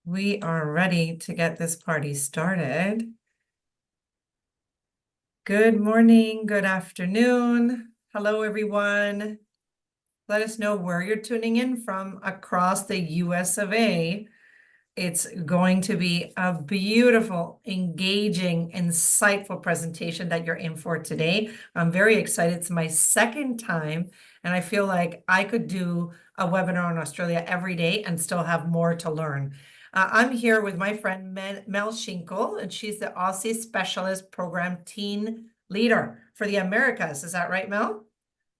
We are ready to get this party started. Good morning, good afternoon. Hello, everyone. Let us know where you're tuning in from across the US of A. It's going to be a beautiful, engaging, insightful presentation that you're in for today. I'm very excited. It's my second time, and I feel like I could do a webinar on Australia every day and still have more to learn. I'm here with my friend Mel Schinkel, and she's the Aussie Specialist Program Team Leader for the Americas. Is that right, Mel?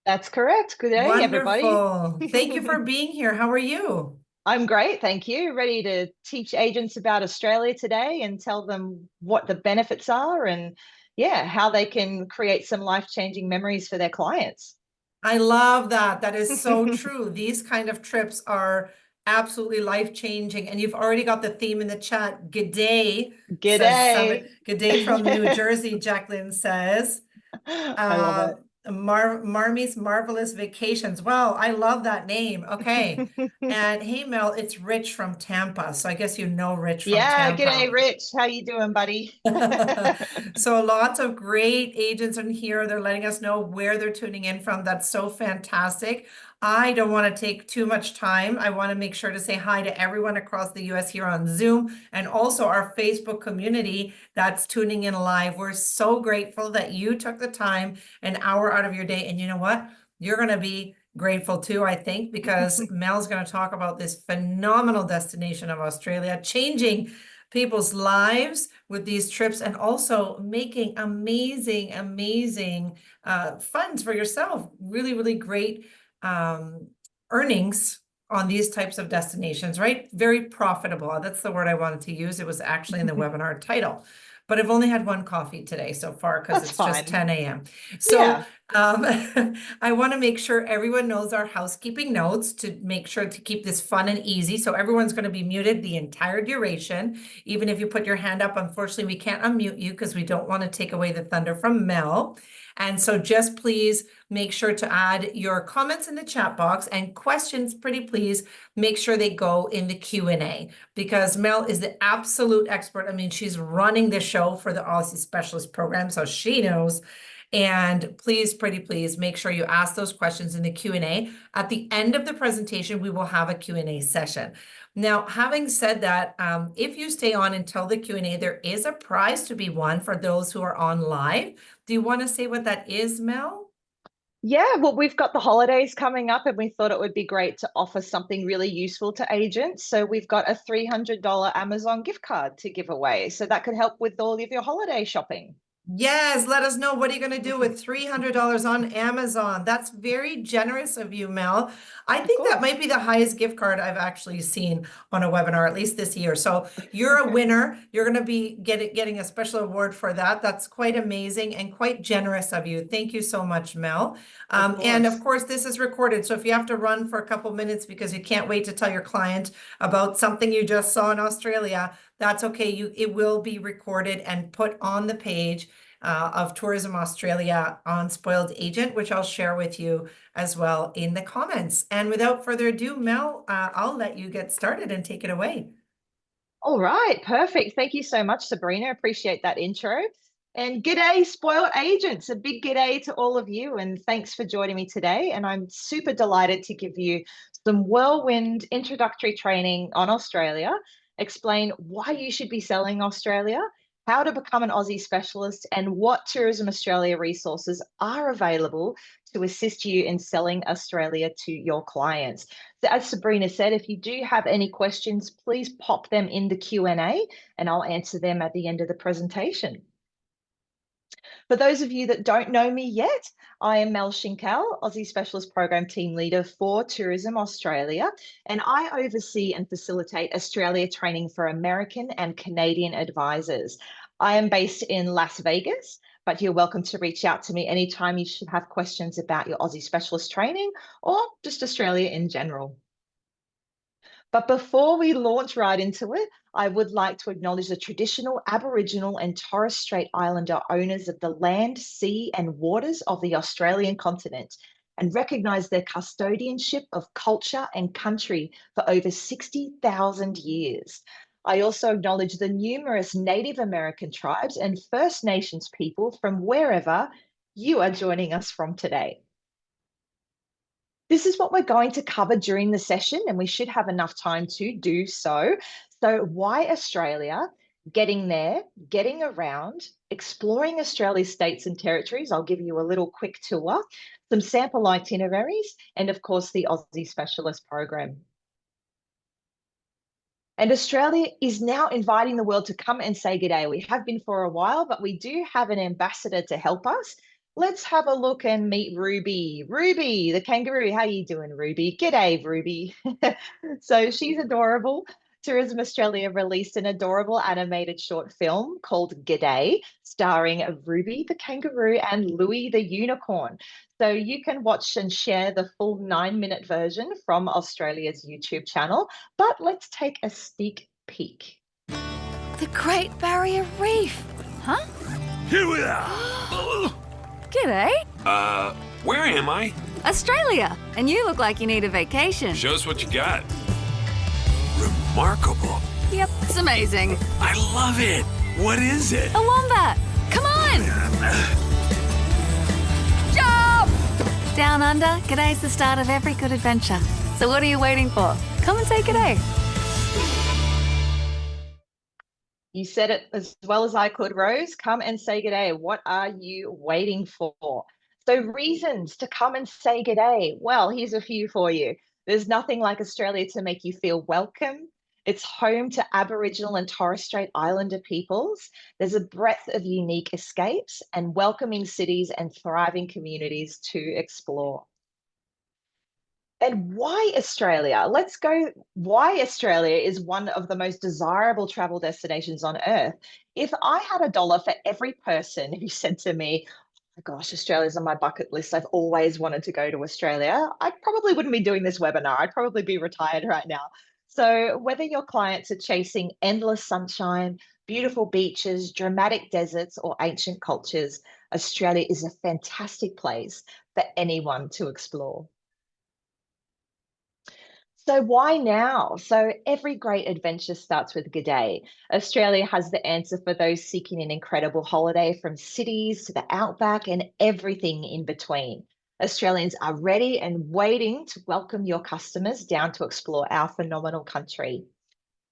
That's correct. Good day, everybody. Wonderful. Thank you for being here. How are you? I'm great, thank you. Ready to teach agents about Australia today and tell them what the benefits are and, yeah, how they can create some life-changing memories for their clients. I love that. That is so true. These kind of trips are absolutely life-changing. And you've already got the theme in the chat. G'day, says G'day. seven. G'day from New Jersey, Jacqueline says. I love it. Marmy's Marvelous Vacations. Wow, I love that name. Okay. And hey, Mel, it's Rich from Tampa. So I guess you know Rich from Yeah, g'day, Tampa. Rich. How you doing, buddy? So lots of great agents in here. They're letting us know where they're tuning in from. That's so fantastic. I don't want to take too much time. I want to make sure to say hi to everyone across the US here on Zoom and also our Facebook community that's tuning in live. We're so grateful that you took the time, an hour out of your day. And you know what? You're going to be grateful too, I think, because Mel's going to talk about this phenomenal destination of Australia, changing people's lives with these trips and also making amazing funds for yourself. Really, really great earnings on these types of destinations, right? Very profitable. That's the word I wanted to use. It was actually in the webinar title. But I've only had one coffee today so far because That's it's just fine. 10 a.m. So Yeah. I want to make sure everyone knows our housekeeping notes to make sure to keep this fun and easy. So everyone's going to be muted the entire duration. Even if you put your hand up, unfortunately, we can't unmute you because we don't want to take away the thunder from Mel. And so just please make sure to add your comments in the chat box and questions, pretty please, make sure they go in the Q&A because Mel is the absolute expert. I mean, she's running the show for the Aussie Specialist Program, so she knows. And please, pretty please, make sure you ask those questions in the Q&A. At the end of the presentation, we will have a Q&A session. Now, having said that, if you stay on until the Q&A, there is a prize to be won for those who are on live. Do you want to say what that is, Mel? Yeah, well, we've got the holidays coming up, and we thought it would be great to offer something really useful to agents. So we've got a $300 Amazon gift card to give away. So that could help with all of your holiday shopping. Yes, let us know. What are you going to do with $300 on Amazon? That's very generous of you, Mel. I Of think that course. might be the highest gift card I've actually seen on a webinar, at least this year. So you're a winner. You're going to be getting a special award for that. That's quite amazing and quite generous of you. Thank you so much, Mel. Of And of course. course, this is recorded. So if you have to run for a couple minutes because you can't wait to tell your client about something you just saw in Australia, that's okay. It will be recorded and put on the page of Tourism Australia on Spoiled Agent, which I'll share with you as well in the comments. And without further ado, Mel, I'll let you get started and take it away. All right, perfect. Thank you so much, Sabrina. Appreciate that intro. And g'day, spoiled agents. A big g'day to all of you. And thanks for joining me today. And I'm super delighted to give you some whirlwind introductory training on Australia, explain why you should be selling Australia, how to become an Aussie specialist, and what Tourism Australia resources are available to assist you in selling Australia to your clients. So as Sabrina said, if you do have any questions, please pop them in the Q&A and I'll answer them at the end of the presentation. For those of you that don't know me yet, I am Mel Schinkel, Aussie Specialist Program Team Leader for Tourism Australia, and I oversee and facilitate Australia training for American and Canadian advisors. I am based in Las Vegas, but you're welcome to reach out to me anytime you should have questions about your Aussie Specialist training or just Australia in general. But before we launch right into it, I would like to acknowledge the traditional Aboriginal and Torres Strait Islander owners of the land, sea, and waters of the Australian continent and recognise their custodianship of culture and country for over 60,000 years. I also acknowledge the numerous Native American tribes and First Nations people from wherever you are joining us from today. This is what we're going to cover during the session, and we should have enough time to do so. So, why Australia? Getting there, getting around, exploring Australia's states and territories. I'll give you a little quick tour, some sample itineraries, and of course, the Aussie Specialist Program. And Australia is now inviting the world to come and say g'day. We have been for a while, but we do have an ambassador to help us. Let's have a look and meet Ruby. Ruby, the kangaroo. How you doing, Ruby? G'day, Ruby. So she's adorable. Tourism Australia released an adorable animated short film called G'day, starring Ruby the kangaroo and Louie the unicorn. So you can watch and share the full 9-minute version from Australia's YouTube channel. But let's take a sneak peek. The Great Barrier Reef. Huh? Here we are. G'day. Where am I? Australia. And you look like you need a vacation. Show us what you got. Remarkable. Yep, it's amazing. I love it. What is it? A wombat. Come on. Jump! Down under, g'day's the start of every good adventure. So what are you waiting for? Come and say g'day. You said it as well as I could, Rose. Come and say g'day. What are you waiting for? So reasons to come and say g'day. Well, here's a few for you. There's nothing like Australia to make you feel welcome. It's home to Aboriginal and Torres Strait Islander peoples. There's a breadth of unique escapes and welcoming cities and thriving communities to explore. And why Australia? Let's go. Why Australia is one of the most desirable travel destinations on earth. If I had $1 for every person who said to me, oh my gosh, Australia's on my bucket list, I've always wanted to go to Australia, I probably wouldn't be doing this webinar. I'd probably be retired right now. So whether your clients are chasing endless sunshine, beautiful beaches, dramatic deserts, or ancient cultures, Australia is a fantastic place for anyone to explore. So why now? So every great adventure starts with G'day. Australia has the answer for those seeking an incredible holiday, from cities to the outback and everything in between. Australians are ready and waiting to welcome your customers down to explore our phenomenal country.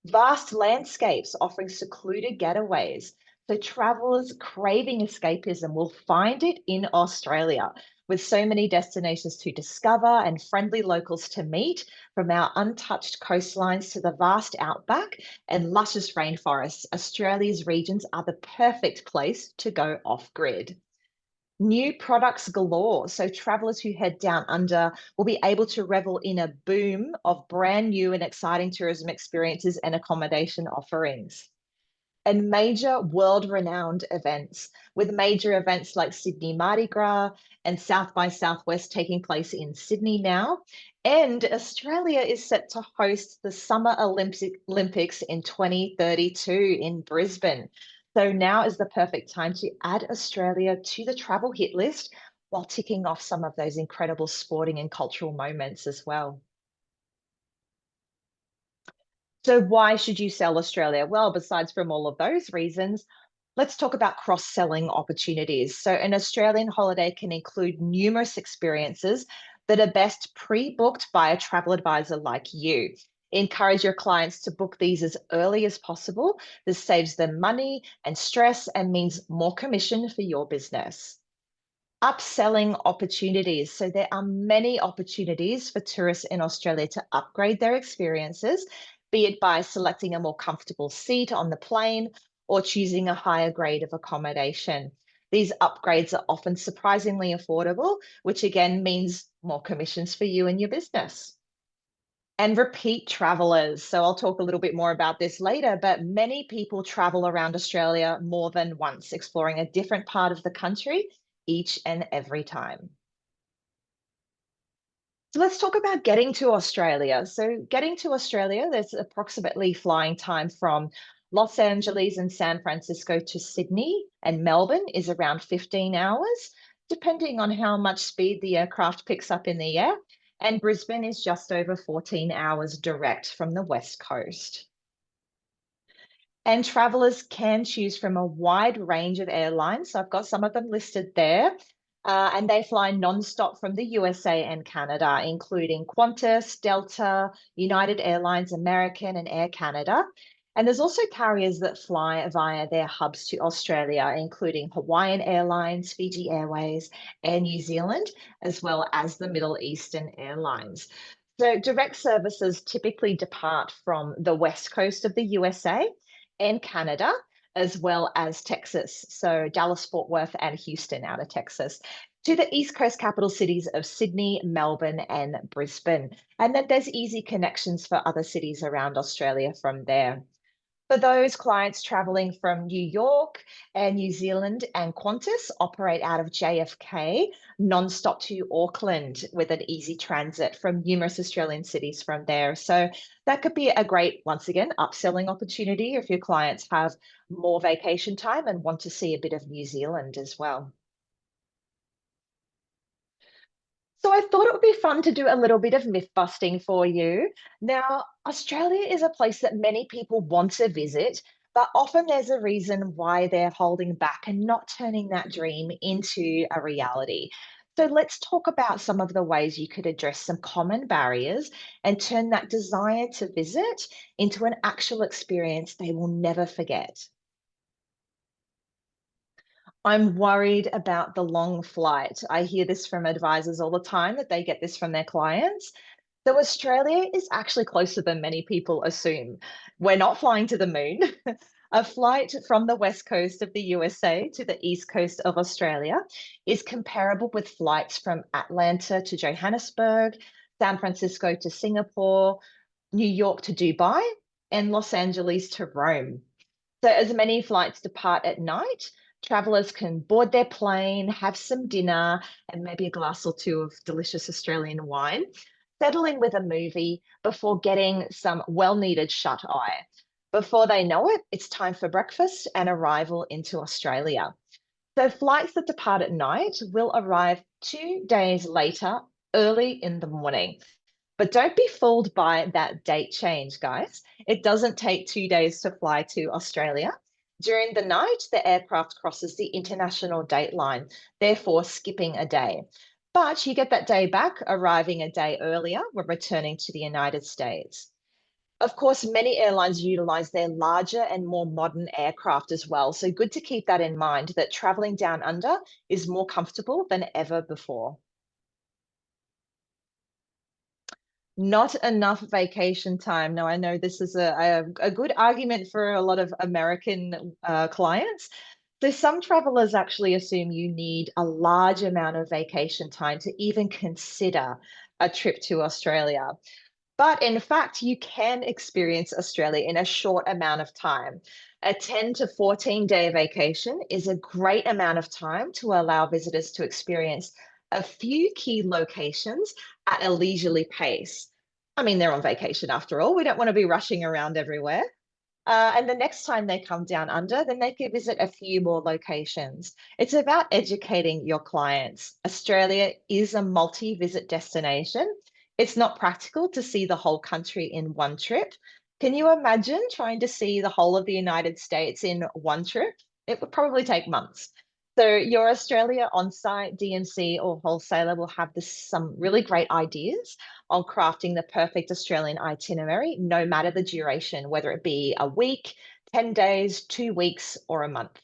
Vast landscapes offering secluded getaways. So travelers craving escapism will find it in Australia, with so many destinations to discover and friendly locals to meet, from our untouched coastlines to the vast outback and luscious rainforests. Australia's regions are the perfect place to go off-grid. New products galore. So travelers who head down under will be able to revel in a boom of brand new and exciting tourism experiences and accommodation offerings. And major world-renowned events, with major events like Sydney Mardi Gras and South by Southwest taking place in Sydney now. And Australia is set to host the Summer Olympics in 2032 in Brisbane. So now is the perfect time to add Australia to the travel hit list while ticking off some of those incredible sporting and cultural moments as well. So why should you sell Australia? Well, besides from all of those reasons, let's talk about cross-selling opportunities. So an Australian holiday can include numerous experiences that are best pre-booked by a travel advisor like you. Encourage your clients to book these as early as possible. This saves them money and stress and means more commission for your business. Upselling opportunities. So there are many opportunities for tourists in Australia to upgrade their experiences, be it by selecting a more comfortable seat on the plane or choosing a higher grade of accommodation. These upgrades are often surprisingly affordable, which again means more commissions for you and your business. And repeat travelers. So I'll talk a little bit more about this later, but many people travel around Australia more than once, exploring a different part of the country each and every time. So let's talk about getting to Australia. So getting to Australia, there's approximately flying time from Los Angeles and San Francisco to Sydney, and Melbourne is around 15 hours, depending on how much speed the aircraft picks up in the air. And Brisbane is just over 14 hours direct from the West Coast. And travelers can choose from a wide range of airlines. So I've got some of them listed there. And they fly nonstop from the USA and Canada, including Qantas, Delta, United Airlines, American, and Air Canada. And there's also carriers that fly via their hubs to Australia, including Hawaiian Airlines, Fiji Airways, Air New Zealand, as well as the Middle Eastern Airlines. So direct services typically depart from the west coast of the USA and Canada, as well as Texas. So Dallas, Fort Worth, and Houston out of Texas, to the East Coast capital cities of Sydney, Melbourne, and Brisbane. And then there's easy connections for other cities around Australia from there. For those clients traveling from New York and New Zealand, and Qantas operate out of JFK nonstop to Auckland with an easy transit from numerous Australian cities from there. So that could be a great, once again, upselling opportunity if your clients have more vacation time and want to see a bit of New Zealand as well. So I thought it would be fun to do a little bit of myth busting for you. Now, Australia is a place that many people want to visit, but often there's a reason why they're holding back and not turning that dream into a reality. So let's talk about some of the ways you could address some common barriers and turn that desire to visit into an actual experience they will never forget. I'm worried about the long flight. I hear this from advisors all the time that they get this from their clients. So Australia is actually closer than many people assume. We're not flying to the moon. A flight from the west coast of the USA to the east coast of Australia is comparable with flights from Atlanta to Johannesburg, San Francisco to Singapore, New York to Dubai, and Los Angeles to Rome. So, as many flights depart at night, travelers can board their plane, have some dinner, and maybe a glass or two of delicious Australian wine, settling with a movie before getting some well needed shut eye. Before they know it, it's time for breakfast and arrival into Australia. So, flights that depart at night will arrive 2 days later, early in the morning. But don't be fooled by that date change, guys. It doesn't take 2 days to fly to Australia. During the night, the aircraft crosses the international date line, therefore skipping a day. But you get that day back, arriving a day earlier when returning to the United States. Of course, many airlines utilize their larger and more modern aircraft as well. So good to keep that in mind that traveling down under is more comfortable than ever before. Not enough vacation time. Now, I know this is a good argument for a lot of American clients. So some travelers actually assume you need a large amount of vacation time to even consider a trip to Australia. But in fact, you can experience Australia in a short amount of time. A 10 to 14-day vacation is a great amount of time to allow visitors to experience a few key locations at a leisurely pace. I mean, they're on vacation after all. We don't want to be rushing around everywhere. And the next time they come down under, then they can visit a few more locations. It's about educating your clients. Australia is a multi-visit destination. It's not practical to see the whole country in one trip. Can you imagine trying to see the whole of the United States in one trip? It would probably take months. So your Australia on-site DMC or wholesaler will have some really great ideas on crafting the perfect Australian itinerary, no matter the duration, whether it be a week, 10 days, 2 weeks, or a month.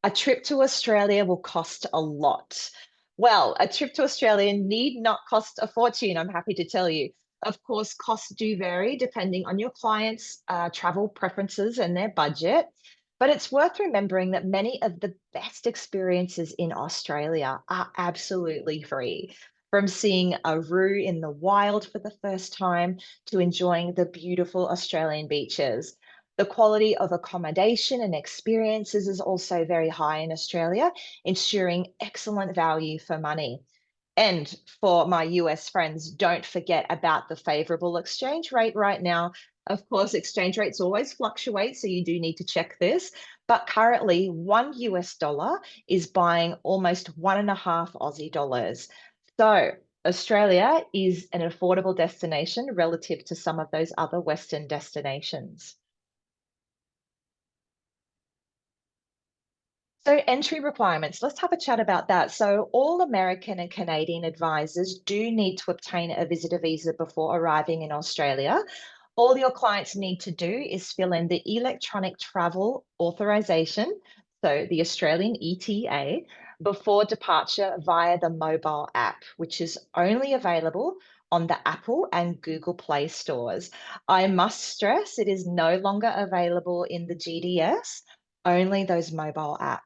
A trip to Australia will cost a lot. Well, a trip to Australia need not cost a fortune, I'm happy to tell you. Of course, costs do vary depending on your clients' travel preferences and their budget. But it's worth remembering that many of the best experiences in Australia are absolutely free. From seeing a roo in the wild for the first time to enjoying the beautiful Australian beaches. The quality of accommodation and experiences is also very high in Australia, ensuring excellent value for money. And for my US friends, don't forget about the favorable exchange rate right now. Of course, exchange rates always fluctuate, so you do need to check this. But currently, $1 is buying almost 1.5 Aussie dollars. So Australia is an affordable destination relative to some of those other Western destinations. So entry requirements, let's have a chat about that. So all American and Canadian advisors do need to obtain a visitor visa before arriving in Australia. All your clients need to do is fill in the electronic travel authorization, so the Australian ETA, before departure via the mobile app, which is only available on the Apple and Google Play stores. I must stress it is no longer available in the GDS, only those mobile apps.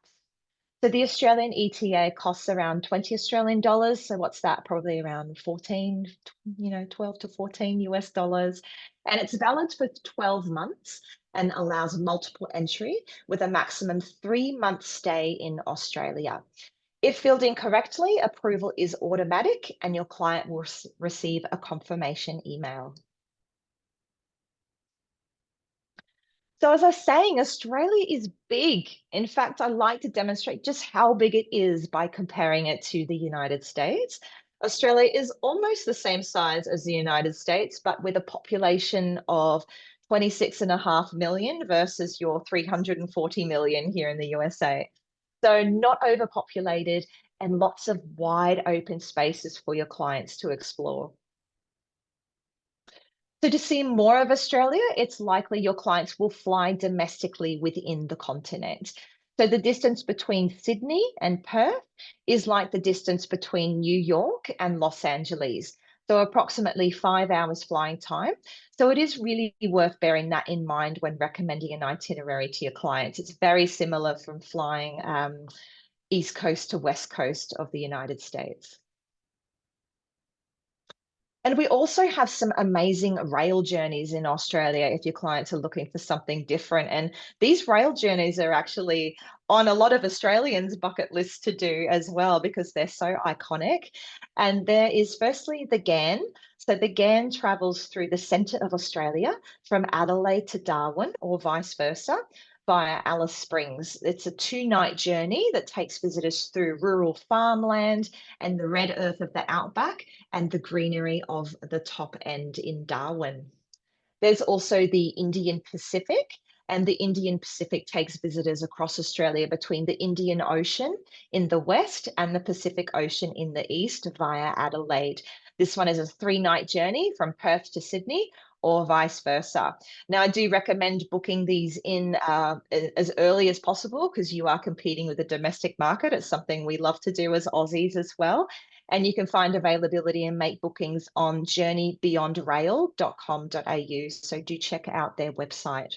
So the Australian ETA costs around 20 Australian dollars. So what's that? Probably around 14, 12 to 14 US dollars. And it's valid for 12 months and allows multiple entry with a maximum 3-month stay in Australia. If filled in correctly, approval is automatic and your client will receive a confirmation email. So as I was saying, Australia is big. In fact, I like to demonstrate just how big it is by comparing it to the United States. Australia is almost the same size as the United States, but with a population of 26.5 million versus your 340 million here in the USA. So not overpopulated and lots of wide open spaces for your clients to explore. So to see more of Australia, it's likely your clients will fly domestically within the continent. So the distance between Sydney and Perth is like the distance between New York and Los Angeles. So approximately 5 hours flying time. So it is really worth bearing that in mind when recommending an itinerary to your clients. It's very similar from flying East Coast to West Coast of the United States. And we also have some amazing rail journeys in Australia if your clients are looking for something different. And these rail journeys are actually on a lot of Australians' bucket lists to do as well because they're so iconic. And there is firstly the GAN. So the GAN travels through the centre of Australia from Adelaide to Darwin or vice versa via Alice Springs. It's a 2-night journey that takes visitors through rural farmland and the red earth of the outback and the greenery of the top end in Darwin. There's also the Indian Pacific, and the Indian Pacific takes visitors across Australia between the Indian Ocean in the west and the Pacific Ocean in the east via Adelaide. This one is a 3-night journey from Perth to Sydney or vice versa. Now, I do recommend booking these in as early as possible because you are competing with the domestic market. It's something we love to do as Aussies as well. And you can find availability and make bookings on journeybeyondrail.com.au. So do check out their website.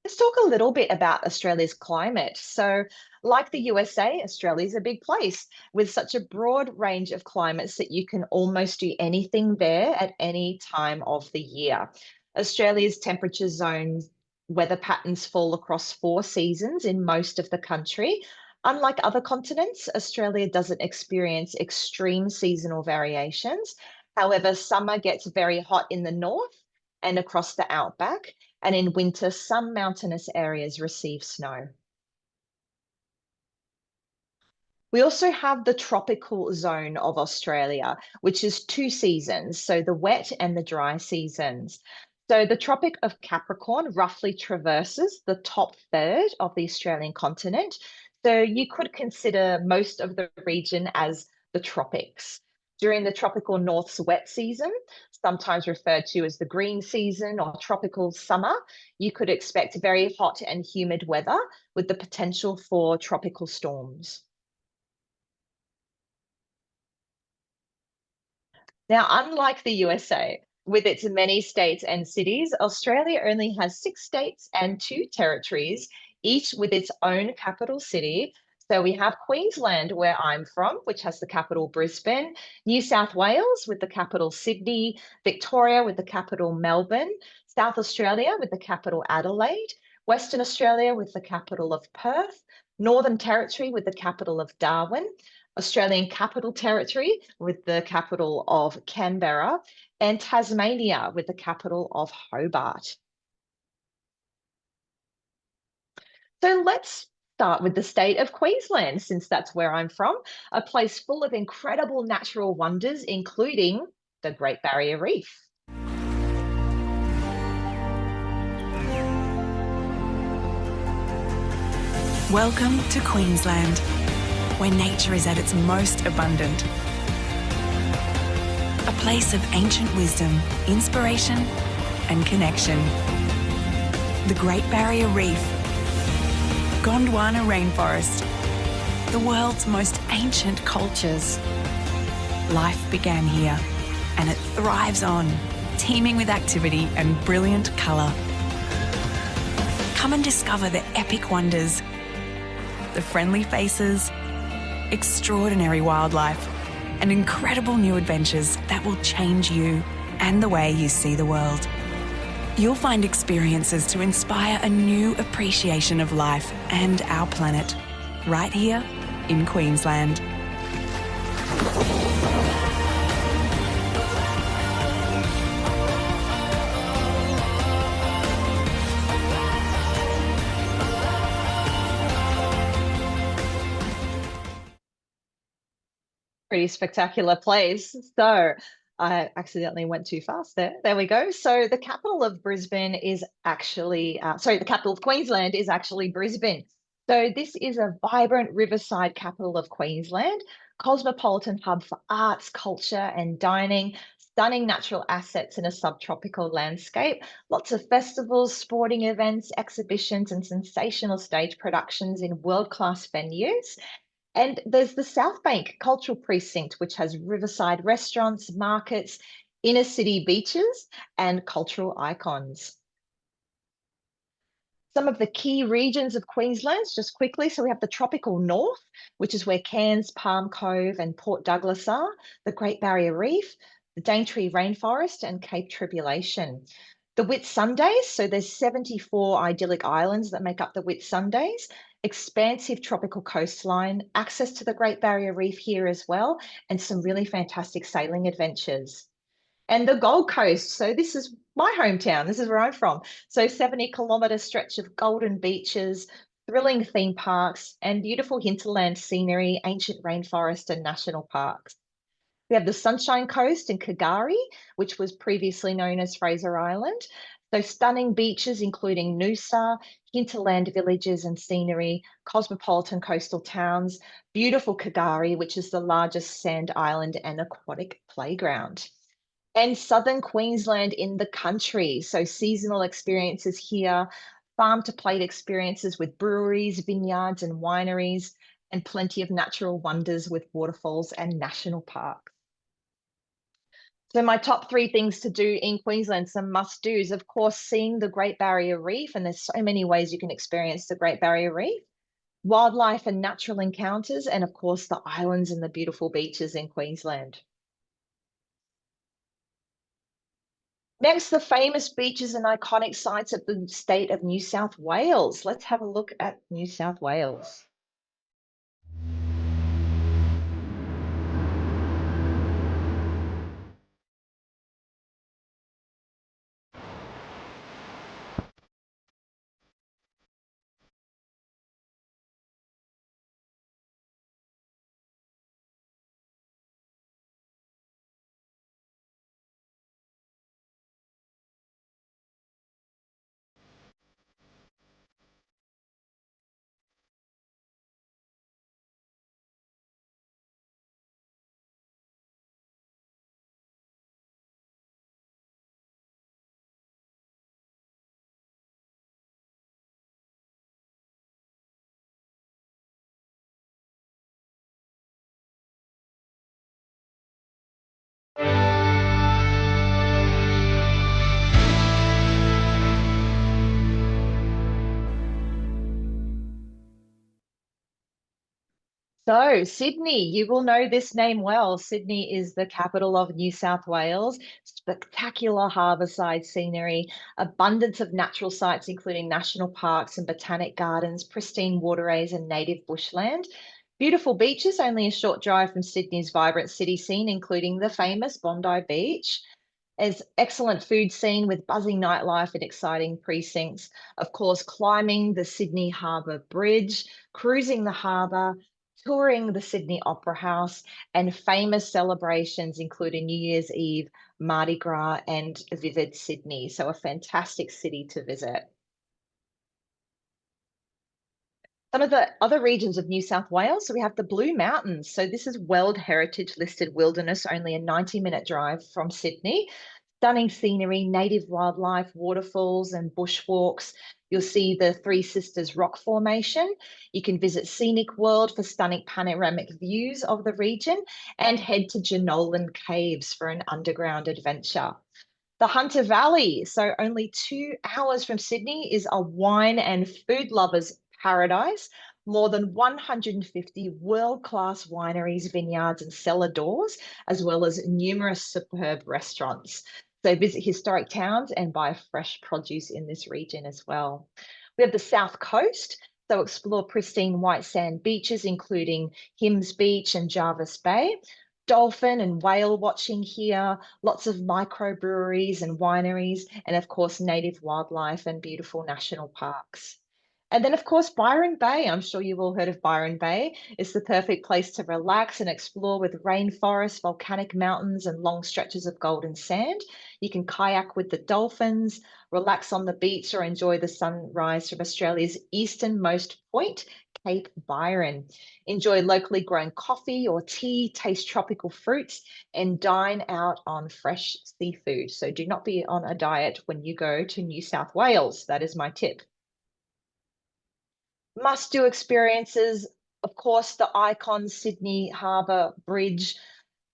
Let's talk a little bit about Australia's climate. So, like the USA, Australia is a big place with such a broad range of climates that you can almost do anything there at any time of the year. Australia's temperature zones, weather patterns fall across 4 seasons in most of the country. Unlike other continents, Australia doesn't experience extreme seasonal variations. However, summer gets very hot in the north and across the outback, and in winter, some mountainous areas receive snow. We also have the tropical zone of Australia, which is 2 seasons, so the wet and the dry seasons. So the Tropic of Capricorn roughly traverses the top third of the Australian continent. So you could consider most of the region as the tropics. During the tropical North's wet season, sometimes referred to as the green season or tropical summer, you could expect very hot and humid weather with the potential for tropical storms. Now, unlike the USA, with its many states and cities, Australia only has 6 states and 2 territories, each with its own capital city. So we have Queensland, where I'm from, which has the capital Brisbane, New South Wales with the capital Sydney, Victoria with the capital Melbourne, South Australia with the capital Adelaide, Western Australia with the capital of Perth, Northern Territory with the capital of Darwin, Australian Capital Territory with the capital of Canberra, and Tasmania with the capital of Hobart. So let's Start with the state of Queensland, since that's where I'm from, a place full of incredible natural wonders, including the Great Barrier Reef. Welcome to Queensland, where nature is at its most abundant. A place of ancient wisdom, inspiration, and connection. The Great Barrier Reef, Gondwana Rainforest, the world's most ancient cultures. Life began here, and it thrives on, teeming with activity and brilliant colour. Come and discover the epic wonders, the friendly faces, extraordinary wildlife, and incredible new adventures that will change you and the way you see the world. You'll find experiences to inspire a new appreciation of life and our planet, right here in Queensland. Pretty spectacular place. So I accidentally went too fast there. There we go. So the capital of Brisbane is actually, the capital of Queensland is actually Brisbane. So this is a vibrant riverside capital of Queensland, cosmopolitan hub for arts, culture and dining, stunning natural assets in a subtropical landscape, lots of festivals, sporting events, exhibitions and sensational stage productions in world-class venues. And there's the South Bank Cultural Precinct, which has riverside restaurants, markets, inner city beaches, and cultural icons. Some of the key regions of Queensland, just quickly. So we have the tropical north, which is where Cairns, Palm Cove, and Port Douglas are, the Great Barrier Reef, the Daintree Rainforest, and Cape Tribulation. The Whitsundays, so there's 74 idyllic islands that make up the Whitsundays, expansive tropical coastline, access to the Great Barrier Reef here as well, and some really fantastic sailing adventures. And the Gold Coast, so this is my hometown, this is where I'm from. So 70-kilometre stretch of golden beaches, thrilling theme parks, and beautiful hinterland scenery, ancient rainforest and national parks. We have the Sunshine Coast in Kagari, which was previously known as Fraser Island. So stunning beaches, including Noosa, hinterland villages and scenery, cosmopolitan coastal towns, beautiful Kagari, which is the largest sand island and aquatic playground. And southern Queensland in the country. So seasonal experiences here, farm to plate experiences with breweries, vineyards and wineries, and plenty of natural wonders with waterfalls and national parks. So my top 3 things to do in Queensland, some must-dos, of course, seeing the Great Barrier Reef, and there's so many ways you can experience the Great Barrier Reef, wildlife and natural encounters, and of course, the islands and the beautiful beaches in Queensland. Next, the famous beaches and iconic sites of the state of New South Wales. Let's have a look at New South Wales. So Sydney, you will know this name well. Sydney is the capital of New South Wales. Spectacular harbourside scenery, abundance of natural sites, including national parks and botanic gardens, pristine waterways and native bushland. Beautiful beaches, only a short drive from Sydney's vibrant city scene, including the famous Bondi Beach. There's excellent food scene with buzzing nightlife and exciting precincts. Of course, climbing the Sydney Harbour Bridge, cruising the harbour, touring the Sydney Opera House, and famous celebrations including New Year's Eve, Mardi Gras, and Vivid Sydney. So a fantastic city to visit. Some of the other regions of New South Wales, so we have the Blue Mountains. So this is World Heritage listed wilderness, only a 90-minute drive from Sydney. Stunning scenery, native wildlife, waterfalls and bushwalks. You'll see the Three Sisters Rock Formation. You can visit Scenic World for stunning panoramic views of the region and head to Jenolan Caves for an underground adventure. The Hunter Valley, so only 2 hours from Sydney, is a wine and food lovers paradise. More than 150 world-class wineries, vineyards, and cellar doors, as well as numerous superb restaurants. So visit historic towns and buy fresh produce in this region as well. We have the South Coast, so explore pristine white sand beaches, including Hymns Beach and Jarvis Bay. Dolphin and whale watching here, lots of microbreweries and wineries, and of course, native wildlife and beautiful national parks. And then, of course, Byron Bay. I'm sure you've all heard of Byron Bay. It's the perfect place to relax and explore with rainforests, volcanic mountains, and long stretches of golden sand. You can kayak with the dolphins, relax on the beach, or enjoy the sunrise from Australia's easternmost point, Cape Byron. Enjoy locally grown coffee or tea, taste tropical fruits, and dine out on fresh seafood. So do not be on a diet when you go to New South Wales. That is my tip. Must-do experiences, of course, the icon Sydney Harbour Bridge,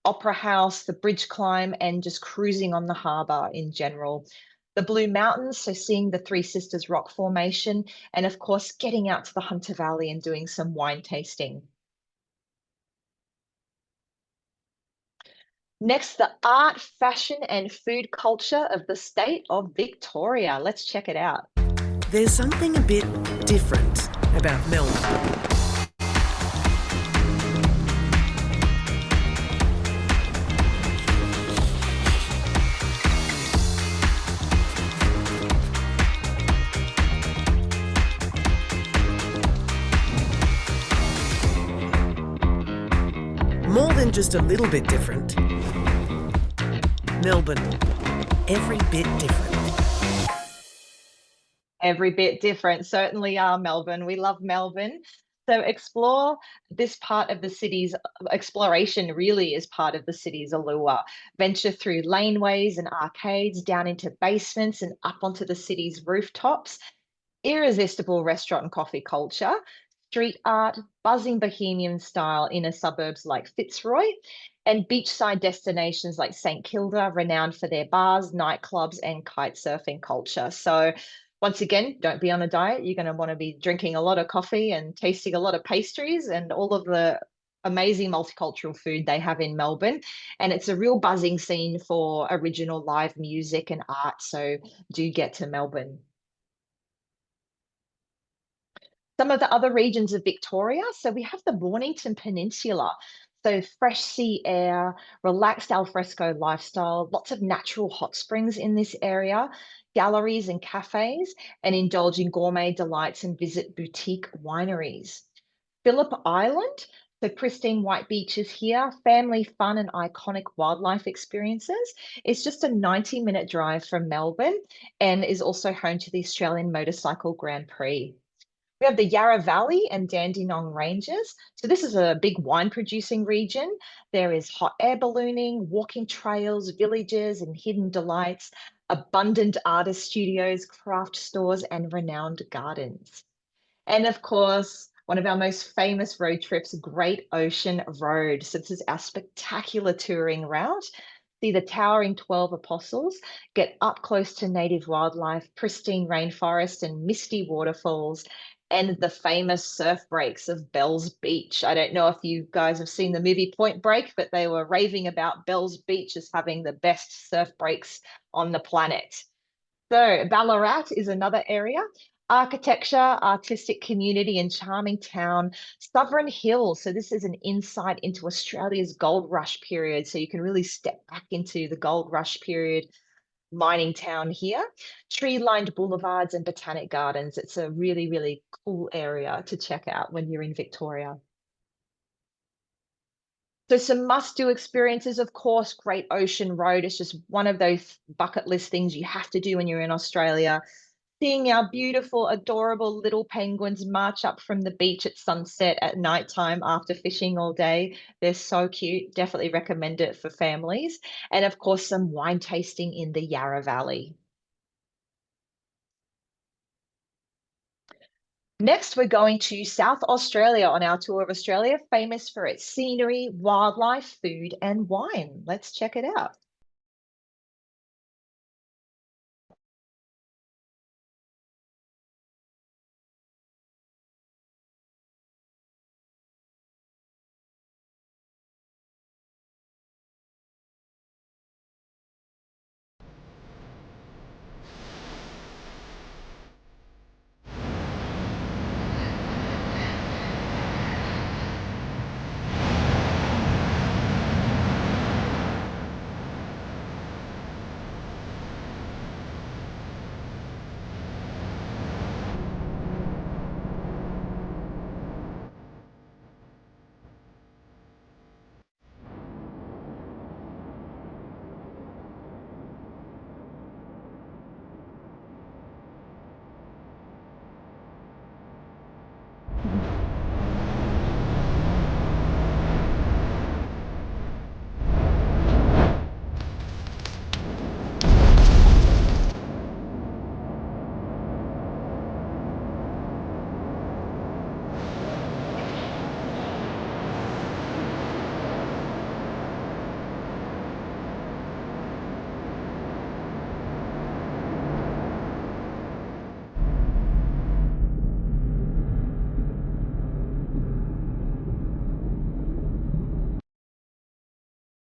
Opera House, the bridge climb, and just cruising on the harbour in general. The Blue Mountains, so seeing the Three Sisters Rock Formation, and of course, getting out to the Hunter Valley and doing some wine tasting. Next, the art, fashion, and food culture of the state of Victoria. Let's check it out. There's something a bit different about Melbourne. More than just a little bit different. Melbourne, every bit different. Every bit different, certainly are Melbourne. We love Melbourne. So explore this part of the city's exploration really is part of the city's allure. Venture through laneways and arcades, down into basements and up onto the city's rooftops. Irresistible restaurant and coffee culture, street art, buzzing bohemian style inner suburbs like Fitzroy, and beachside destinations like St Kilda, renowned for their bars, nightclubs, and kite surfing culture. So once again, don't be on a diet. You're going to want to be drinking a lot of coffee and tasting a lot of pastries and all of the amazing multicultural food they have in Melbourne. And it's a real buzzing scene for original live music and art. So do get to Melbourne. Some of the other regions of Victoria. So we have the Mornington Peninsula. So fresh sea air, relaxed alfresco lifestyle, lots of natural hot springs in this area, galleries and cafes, and indulge in gourmet delights and visit boutique wineries. Phillip Island, so pristine white beaches here, family fun and iconic wildlife experiences. It's just a 90-minute drive from Melbourne and is also home to the Australian Motorcycle Grand Prix. We have the Yarra Valley and Dandenong Ranges. So this is a big wine producing region. There is hot air ballooning, walking trails, villages and hidden delights, abundant artist studios, craft stores, and renowned gardens. And of course, one of our most famous road trips, Great Ocean Road. So this is our spectacular touring route. See the towering 12 Apostles, get up close to native wildlife, pristine rainforest and misty waterfalls, and the famous surf breaks of Bells Beach. I don't know if you guys have seen the movie Point Break, but they were raving about Bells Beach as having the best surf breaks on the planet. So Ballarat is another area. Architecture, artistic community, and charming town. Sovereign Hills. So this is an insight into Australia's gold rush period. So you can really step back into the gold rush period mining town here. Tree-lined boulevards and botanic gardens. It's a really, really cool area to check out when you're in Victoria. So some must-do experiences, of course, Great Ocean Road is just one of those bucket list things you have to do when you're in Australia. Seeing our beautiful, adorable little penguins march up from the beach at sunset at nighttime after fishing all day. They're so cute. Definitely recommend it for families. And of course, some wine tasting in the Yarra Valley. Next, we're going to South Australia on our tour of Australia, famous for its scenery, wildlife, food, and wine. Let's check it out.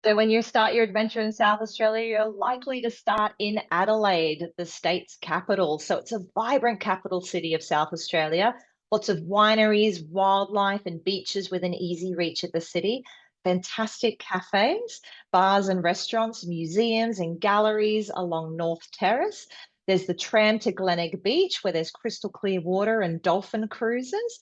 So when you start your adventure in South Australia, you're likely to start in Adelaide, the state's capital. So it's a vibrant capital city of South Australia. Lots of wineries, wildlife, and beaches within easy reach of the city. Fantastic cafes, bars and restaurants, museums and galleries along North Terrace. There's the tram to Glenelg Beach, where there's crystal clear water and dolphin cruises.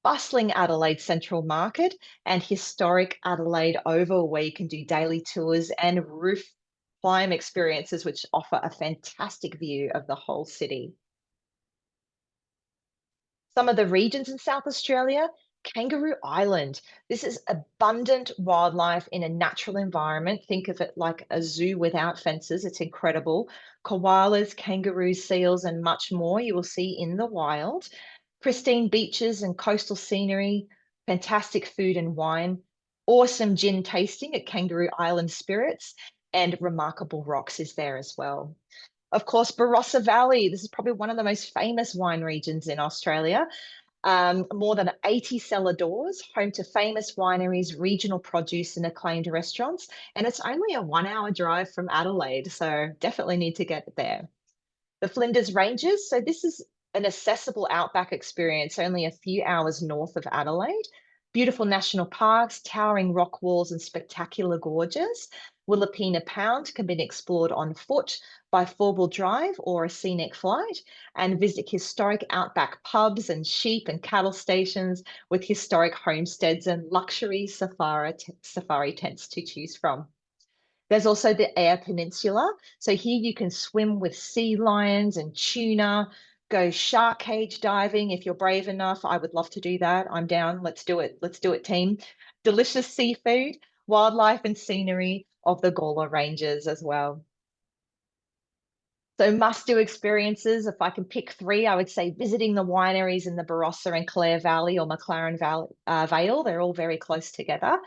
Bustling Adelaide Central Market and historic Adelaide Oval, where you can do daily tours and roof climb experiences, which offer a fantastic view of the whole city. Some of the regions in South Australia, Kangaroo Island. This is abundant wildlife in a natural environment. Think of it like a zoo without fences. It's incredible. Koalas, kangaroos, seals, and much more you will see in the wild. Pristine beaches and coastal scenery, fantastic food and wine, awesome gin tasting at Kangaroo Island Spirits, and remarkable rocks is there as well. Of course, Barossa Valley. This is probably one of the most famous wine regions in Australia. More than 80 cellar doors, home to famous wineries, regional produce, and acclaimed restaurants. And it's only a 1 hour drive from Adelaide, so definitely need to get there. The Flinders Ranges. So this is an accessible outback experience only a few hours north of Adelaide. Beautiful national parks, towering rock walls, and spectacular gorges. Willapina Pound can be explored on foot, by four-wheel drive, or a scenic flight, and visit historic outback pubs and sheep and cattle stations with historic homesteads and luxury safari tents to choose from. There's also the Eyre Peninsula. So here you can swim with sea lions and tuna, go shark cage diving if you're brave enough. I would love to do that. I'm down. Let's do it. Let's do it, team. Delicious seafood, wildlife, and scenery of the Gawler Ranges as well. So must-do experiences, if I can pick three, I would say visiting the wineries in the Barossa and Clare Valley or McLaren Vale. They're all very close together.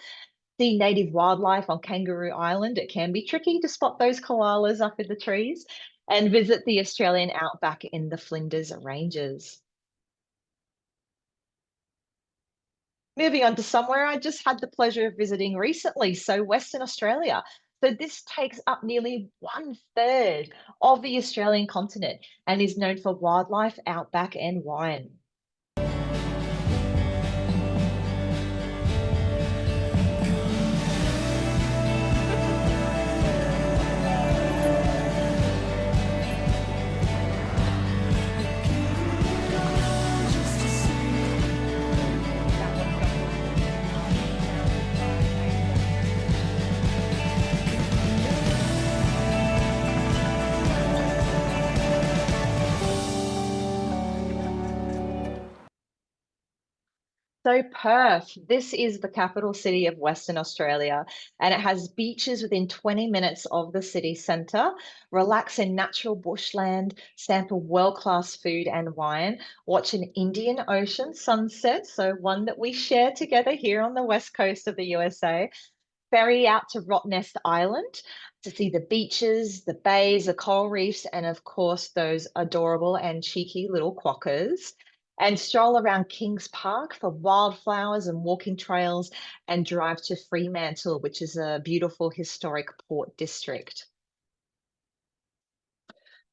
See native wildlife on Kangaroo Island. It can be tricky to spot those koalas up in the trees. And visit the Australian outback in the Flinders Ranges. Moving on to somewhere I just had the pleasure of visiting recently, so Western Australia. So this takes up nearly 1/3 of the Australian continent and is known for wildlife, outback, and wine. So Perth, this is the capital city of Western Australia, and it has beaches within 20 minutes of the city centre. Relax in natural bushland, sample world-class food and wine, watch an Indian Ocean sunset, so one that we share together here on the west coast of the USA. Ferry out to Rottnest Island to see the beaches, the bays, the coral reefs, and of course, those adorable and cheeky little quokkas. And stroll around Kings Park for wildflowers and walking trails, and drive to Fremantle, which is a beautiful historic port district.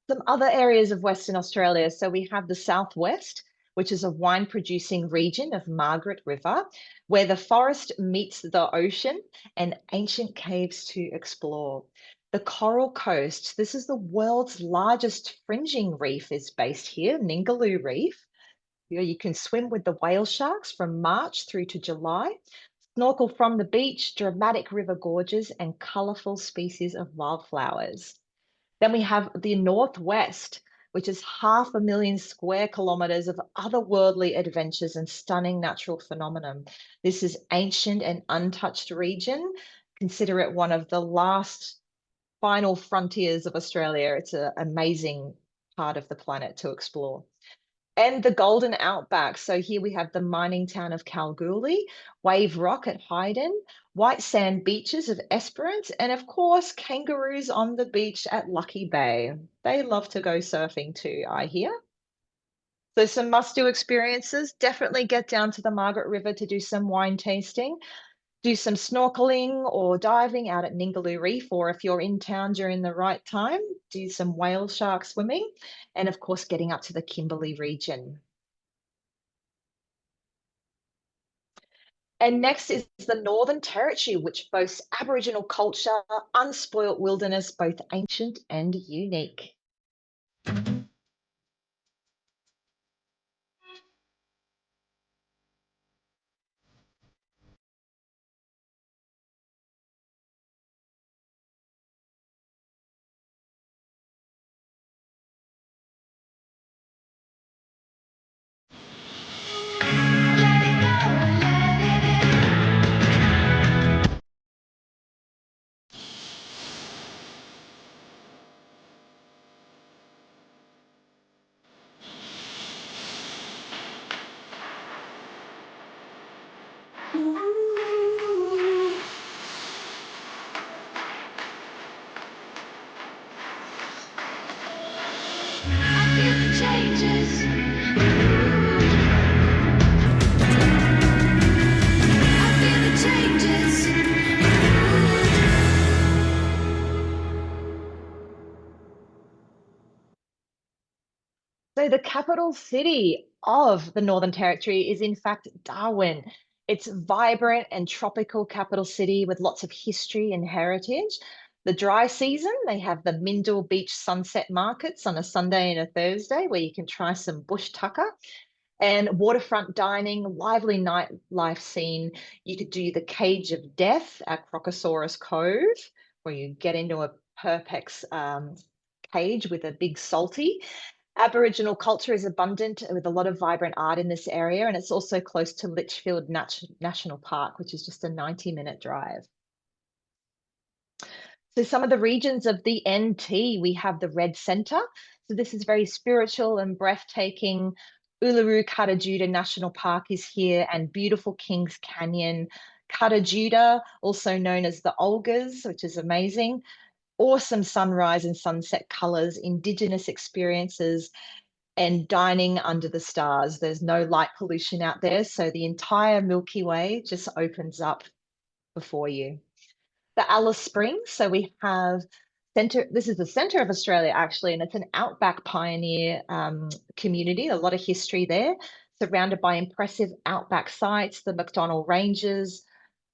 Some other areas of Western Australia. So we have the Southwest, which is a wine producing region of Margaret River, where the forest meets the ocean and ancient caves to explore. The Coral Coast, this is the world's largest fringing reef, is based here, Ningaloo Reef. You can swim with the whale sharks from March through to July, snorkel from the beach, dramatic river gorges, and colourful species of wildflowers. Then we have the Northwest, which is 500,000 square kilometres of otherworldly adventures and stunning natural phenomenon. This is ancient and untouched region. Consider it one of the last final frontiers of Australia. It's an amazing part of the planet to explore. And the Golden Outback. So here we have the mining town of Kalgoorlie, Wave Rock at Hayden, white sand beaches of Esperance, and of course, kangaroos on the beach at Lucky Bay. They love to go surfing too, I hear. So some must-do experiences. Definitely get down to the Margaret River to do some wine tasting. Do some snorkeling or diving out at Ningaloo Reef, or if you're in town during the right time, do some whale shark swimming, and of course, getting up to the Kimberley region. And next is the Northern Territory, which boasts Aboriginal culture, unspoilt wilderness, both ancient and unique. So the capital city of the Northern Territory is in fact Darwin. It's vibrant and tropical capital city with lots of history and heritage. The dry season, they have the Mindle Beach sunset markets on a Sunday and a Thursday where you can try some bush tucker. And waterfront dining, lively nightlife scene. You could do the Cage of Death at Crocosaurus Cove, where you get into a Perpex cage with a big salty. Aboriginal culture is abundant with a lot of vibrant art in this area, and it's also close to Litchfield National Park, which is just a 90-minute drive. So some of the regions of the NT, we have the Red Centre. So this is very spiritual and breathtaking. Uluru Kata National Park is here, and beautiful Kings Canyon. Kata, also known as the Olgas, which is amazing. Awesome sunrise and sunset colours, Indigenous experiences, and dining under the stars. There's no light pollution out there, so the entire Milky Way just opens up before you. the Alice Springs. So we have this is the center of Australia actually, and it's an outback pioneer community, a lot of history there, surrounded by impressive outback sites, the McDonnell Ranges,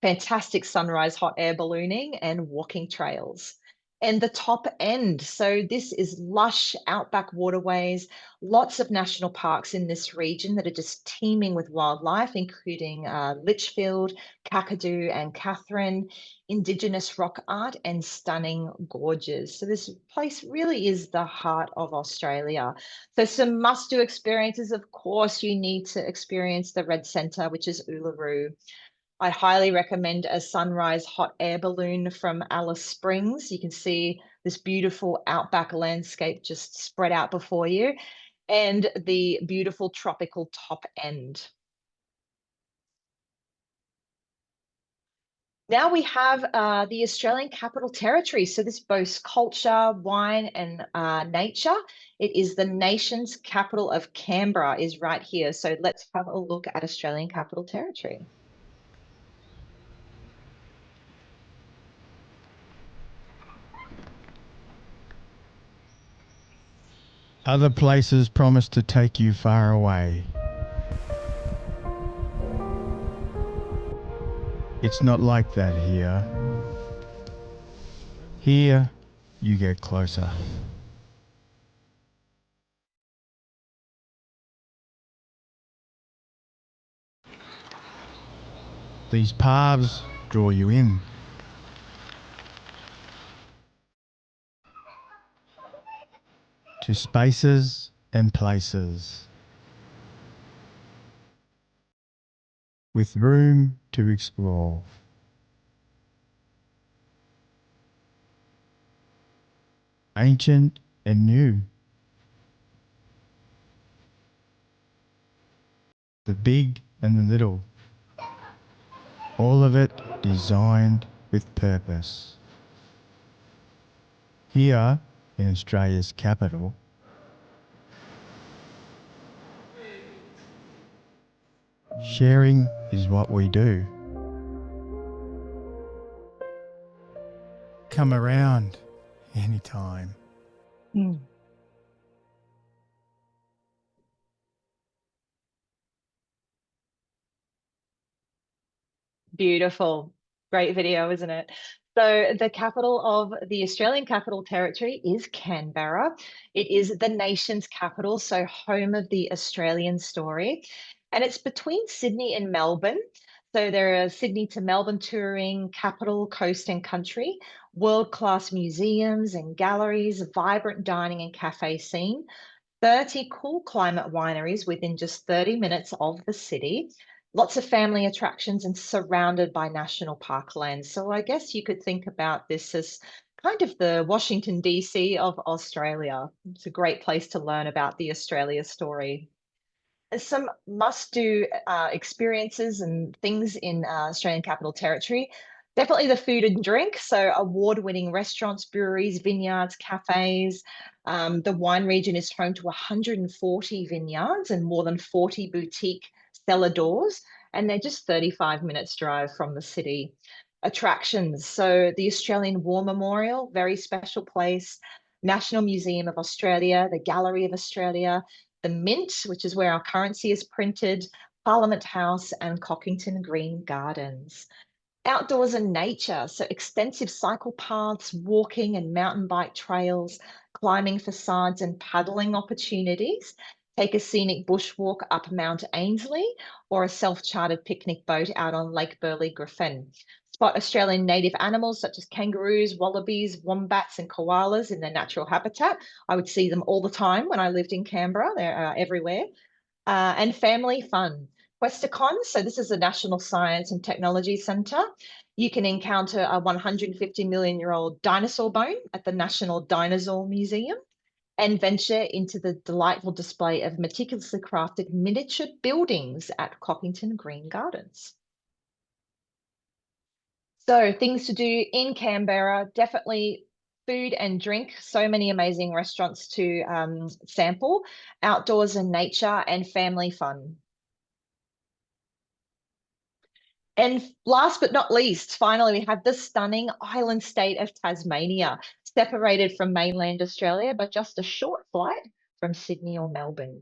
fantastic sunrise hot air ballooning and walking trails. And the top end, so this is lush outback waterways, lots of national parks in this region that are just teeming with wildlife, including Litchfield, Kakadu and Catherine, Indigenous rock art and stunning gorges. So this place really is the heart of Australia. So some must-do experiences, of course, you need to experience the Red Centre, which is Uluru. I highly recommend a sunrise hot air balloon from Alice Springs. You can see this beautiful outback landscape just spread out before you, and the beautiful tropical top end. Now we have the Australian Capital Territory. So this boasts culture, wine, and nature. It is the nation's capital of Canberra is right here. So let's have a look at Australian Capital Territory. Other places promise to take you far away. It's not like that here. Here, you get closer. These paths draw you in. To spaces and places. With room to explore. Ancient and new. The big and the little. All of it designed with purpose. Here in Australia's capital, sharing is what we do. Come around anytime. Beautiful. Great video, isn't it? So the capital of the Australian Capital Territory is Canberra. It is the nation's capital, so home of the Australian story. And it's between Sydney and Melbourne. So there are Sydney to Melbourne touring, capital, coast and country, world-class museums and galleries, vibrant dining and cafe scene, 30 cool climate wineries within just 30 minutes of the city, lots of family attractions and surrounded by national parklands. So I guess you could think about this as kind of the Washington, D.C. of Australia. It's a great place to learn about the Australia story. Some must-do experiences and things in Australian Capital Territory. Definitely the food and drink. So award-winning restaurants, breweries, vineyards, cafes. The wine region is home to 140 vineyards and more than 40 boutique cellar doors, and they're just 35 minutes drive from the city. Attractions. So the Australian War Memorial, very special place. National Museum of Australia, the Gallery of Australia, the Mint, which is where our currency is printed, Parliament House, and Cockington Green Gardens. Outdoors and nature, so extensive cycle paths, walking and mountain bike trails, climbing facades and paddling opportunities. Take a scenic bushwalk up Mount Ainslie or a self-chartered picnic boat out on Lake Burley Griffin. Spot Australian native animals such as kangaroos, wallabies, wombats and koalas in their natural habitat. I would see them all the time when I lived in Canberra. They're everywhere. And family fun. Questacon, so this is a National Science and Technology Centre. You can encounter a 150 million-year-old dinosaur bone at the National Dinosaur Museum and venture into the delightful display of meticulously crafted miniature buildings at Cockington Green Gardens. So things to do in Canberra, definitely food and drink, so many amazing restaurants to sample, outdoors and nature and family fun. And last but not least, finally, we have the stunning island state of Tasmania, separated from mainland Australia by just a short flight from Sydney or Melbourne.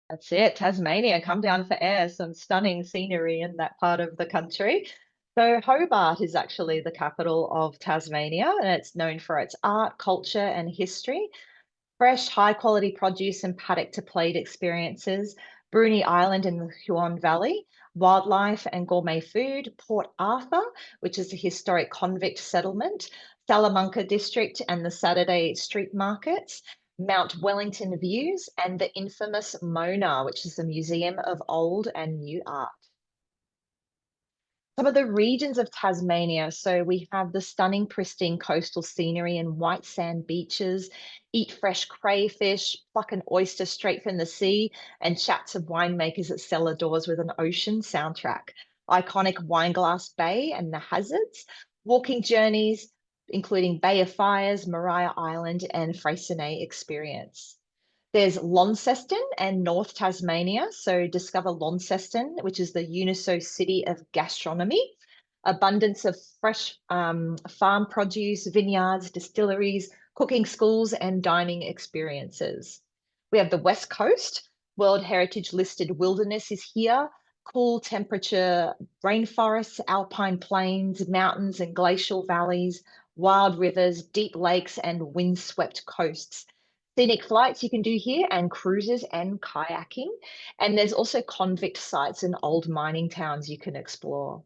That's it, Tasmania. Come down for air. Some stunning scenery in that part of the country. So Hobart is actually the capital of Tasmania, and it's known for its art, culture, and history. Fresh, high quality produce and paddock to plate experiences, Bruny Island in the Huon Valley, wildlife and gourmet food, Port Arthur, which is a historic convict settlement, Salamanca district and the Saturday street markets, Mount Wellington views, and the infamous Mona, which is a museum of old and new art. Some of the regions of Tasmania. So we have the stunning, pristine coastal scenery and white sand beaches, eat fresh crayfish, pluck an oyster straight from the sea, and chats of winemakers at cellar doors with an ocean soundtrack. Iconic Wineglass Bay and the Hazards, walking journeys, including Bay of Fires, Maria Island, and Freycinet Experience. There's Launceston and North Tasmania. So discover Launceston, which is the UNISO city of gastronomy. Abundance of fresh farm produce, vineyards, distilleries, cooking schools, and dining experiences. We have the West Coast. World Heritage listed wilderness is here. Cool temperature rainforests, alpine plains, mountains and glacial valleys, wild rivers, deep lakes, and windswept coasts. Scenic flights you can do here, and cruises and kayaking. And there's also convict sites and old mining towns you can explore.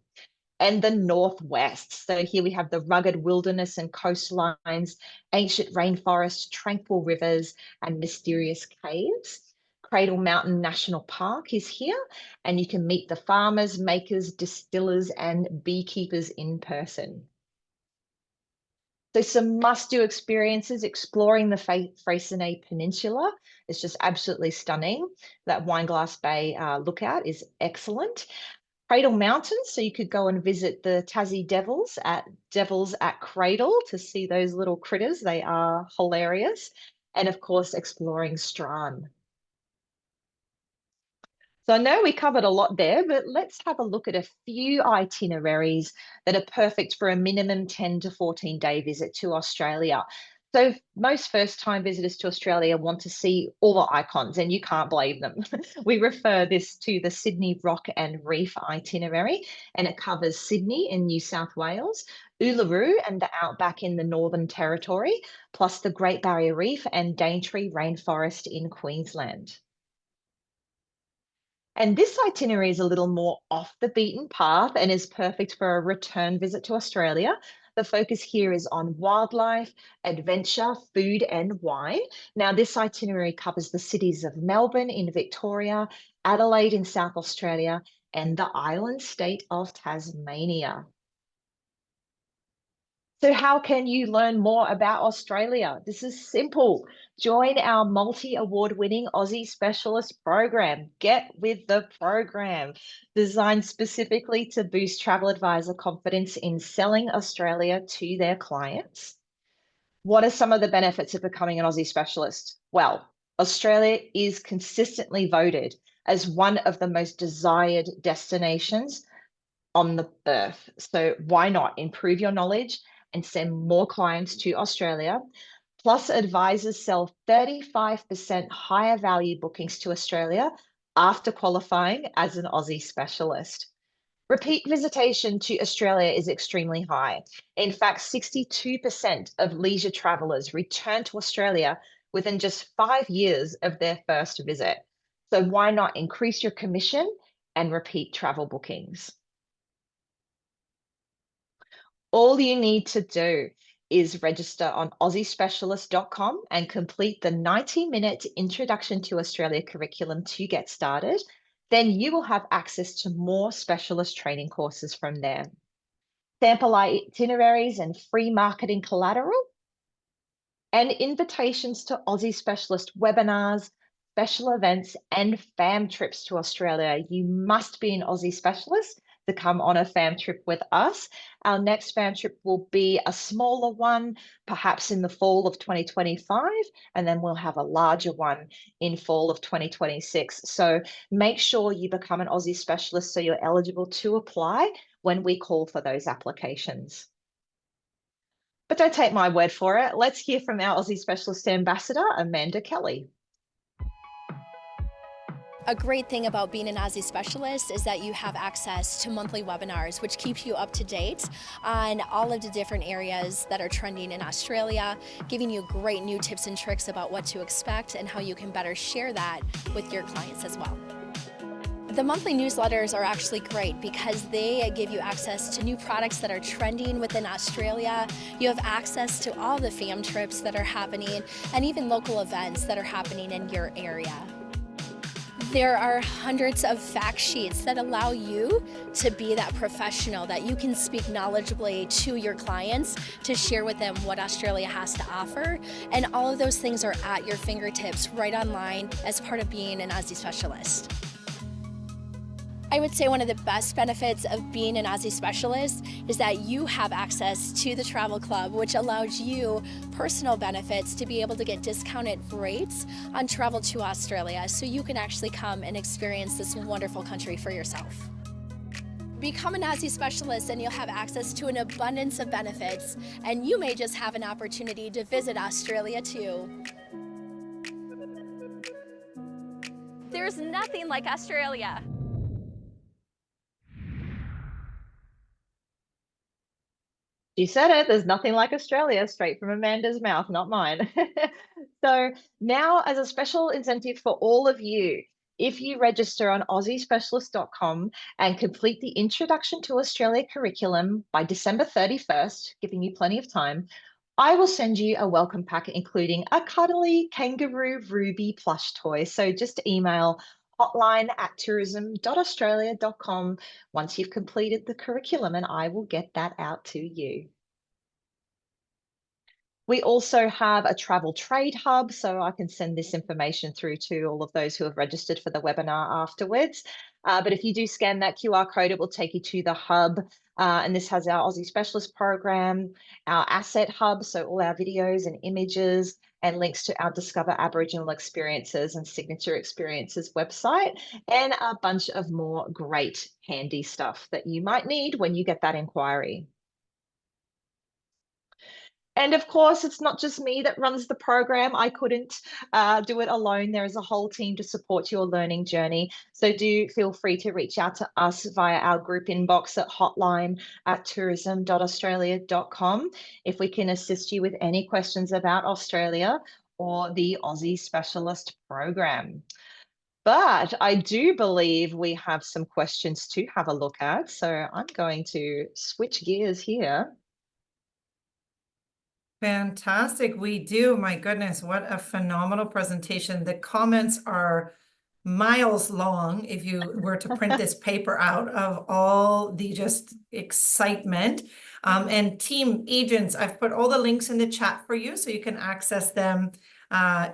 And the Northwest. So here we have the rugged wilderness and coastlines, ancient rainforests, tranquil rivers, and mysterious caves. Cradle Mountain National Park is here, and you can meet the farmers, makers, distillers, and beekeepers in person. So some must-do experiences exploring the Freycinet Peninsula. It's just absolutely stunning. That Wineglass Bay lookout is excellent. Cradle Mountains, so you could go and visit the Tassie Devils at Cradle to see those little critters. They are hilarious. And of course, exploring Strahn. So I know we covered a lot there, but let's have a look at a few itineraries that are perfect for a minimum 10 to 14-day visit to Australia. So most first-time visitors to Australia want to see all the icons, and you can't blame them. We refer this to the Sydney Rock and Reef itinerary, and it covers Sydney in New South Wales, Uluru and the outback in the Northern Territory, plus the Great Barrier Reef and Daintree Rainforest in Queensland. And this itinerary is a little more off the beaten path and is perfect for a return visit to Australia. The focus here is on wildlife, adventure, food, and wine. Now, this itinerary covers the cities of Melbourne in Victoria, Adelaide in South Australia, and the island state of Tasmania. So how can you learn more about Australia? This is simple. Join our multi-award-winning Aussie Specialist program. Get with the program, designed specifically to boost travel advisor confidence in selling Australia to their clients. What are some of the benefits of becoming an Aussie Specialist? Well, Australia is consistently voted as one of the most desired destinations on the earth. So why not improve your knowledge and send more clients to Australia. Plus, advisors sell 35% higher value bookings to Australia after qualifying as an Aussie specialist. Repeat visitation to Australia is extremely high. In fact, 62% of leisure travelers return to Australia within just 5 years of their first visit. So why not increase your commission and repeat travel bookings? All you need to do is register on aussiespecialist.com and complete the 90-minute Introduction to Australia curriculum to get started. Then you will have access to more specialist training courses from there. Sample itineraries and free marketing collateral, and invitations to Aussie Specialist webinars, special events, and fam trips to Australia. You must be an Aussie Specialist to come on a fam trip with us. Our next fam trip will be a smaller one, perhaps in the fall of 2025, and then we'll have a larger one in fall of 2026. So make sure you become an Aussie Specialist so you're eligible to apply when we call for those applications. But don't take my word for it. Let's hear from our Aussie Specialist Ambassador, Amanda Kelly. A great thing about being an Aussie Specialist is that you have access to monthly webinars, which keep you up to date on all of the different areas that are trending in Australia, giving you great new tips and tricks about what to expect and how you can better share that with your clients as well. The monthly newsletters are actually great because they give you access to new products that are trending within Australia. You have access to all the fam trips that are happening and even local events that are happening in your area. There are hundreds of fact sheets that allow you to be that professional, that you can speak knowledgeably to your clients to share with them what Australia has to offer. And all of those things are at your fingertips right online as part of being an Aussie Specialist. I would say one of the best benefits of being an Aussie Specialist is that you have access to the travel club, which allows you personal benefits to be able to get discounted rates on travel to Australia, so you can actually come and experience this wonderful country for yourself. Become an Aussie Specialist and you'll have access to an abundance of benefits, and you may just have an opportunity to visit Australia too. There's nothing like Australia. You said it, there's nothing like Australia, straight from Amanda's mouth, not mine. So now, as a special incentive for all of you, if you register on aussiespecialist.com and complete the Introduction to Australia curriculum by December 31st, giving you plenty of time, I will send you a welcome pack including a cuddly kangaroo Ruby plush toy. So just email hotline@tourism.australia.com once you've completed the curriculum, and I will get that out to you. We also have a travel trade hub, so I can send this information through to all of those who have registered for the webinar afterwards. But if you do scan that QR code, it will take you to the hub. And this has our Aussie Specialist program, our asset hub, so all our videos and images, and links to our Discover Aboriginal Experiences and Signature Experiences website, and a bunch of more great handy stuff that you might need when you get that inquiry. And of course, it's not just me that runs the program. I couldn't do it alone. There is a whole team to support your learning journey. So do feel free to reach out to us via our group inbox at hotline@tourism.australia.com if we can assist you with any questions about Australia or the Aussie Specialist program. But I do believe we have some questions to have a look at. So I'm going to switch gears here. Fantastic. We do. My goodness, what a phenomenal presentation. The comments are miles long if you were to print this paper out of all the just excitement. And team agents, I've put all the links in the chat for you so you can access them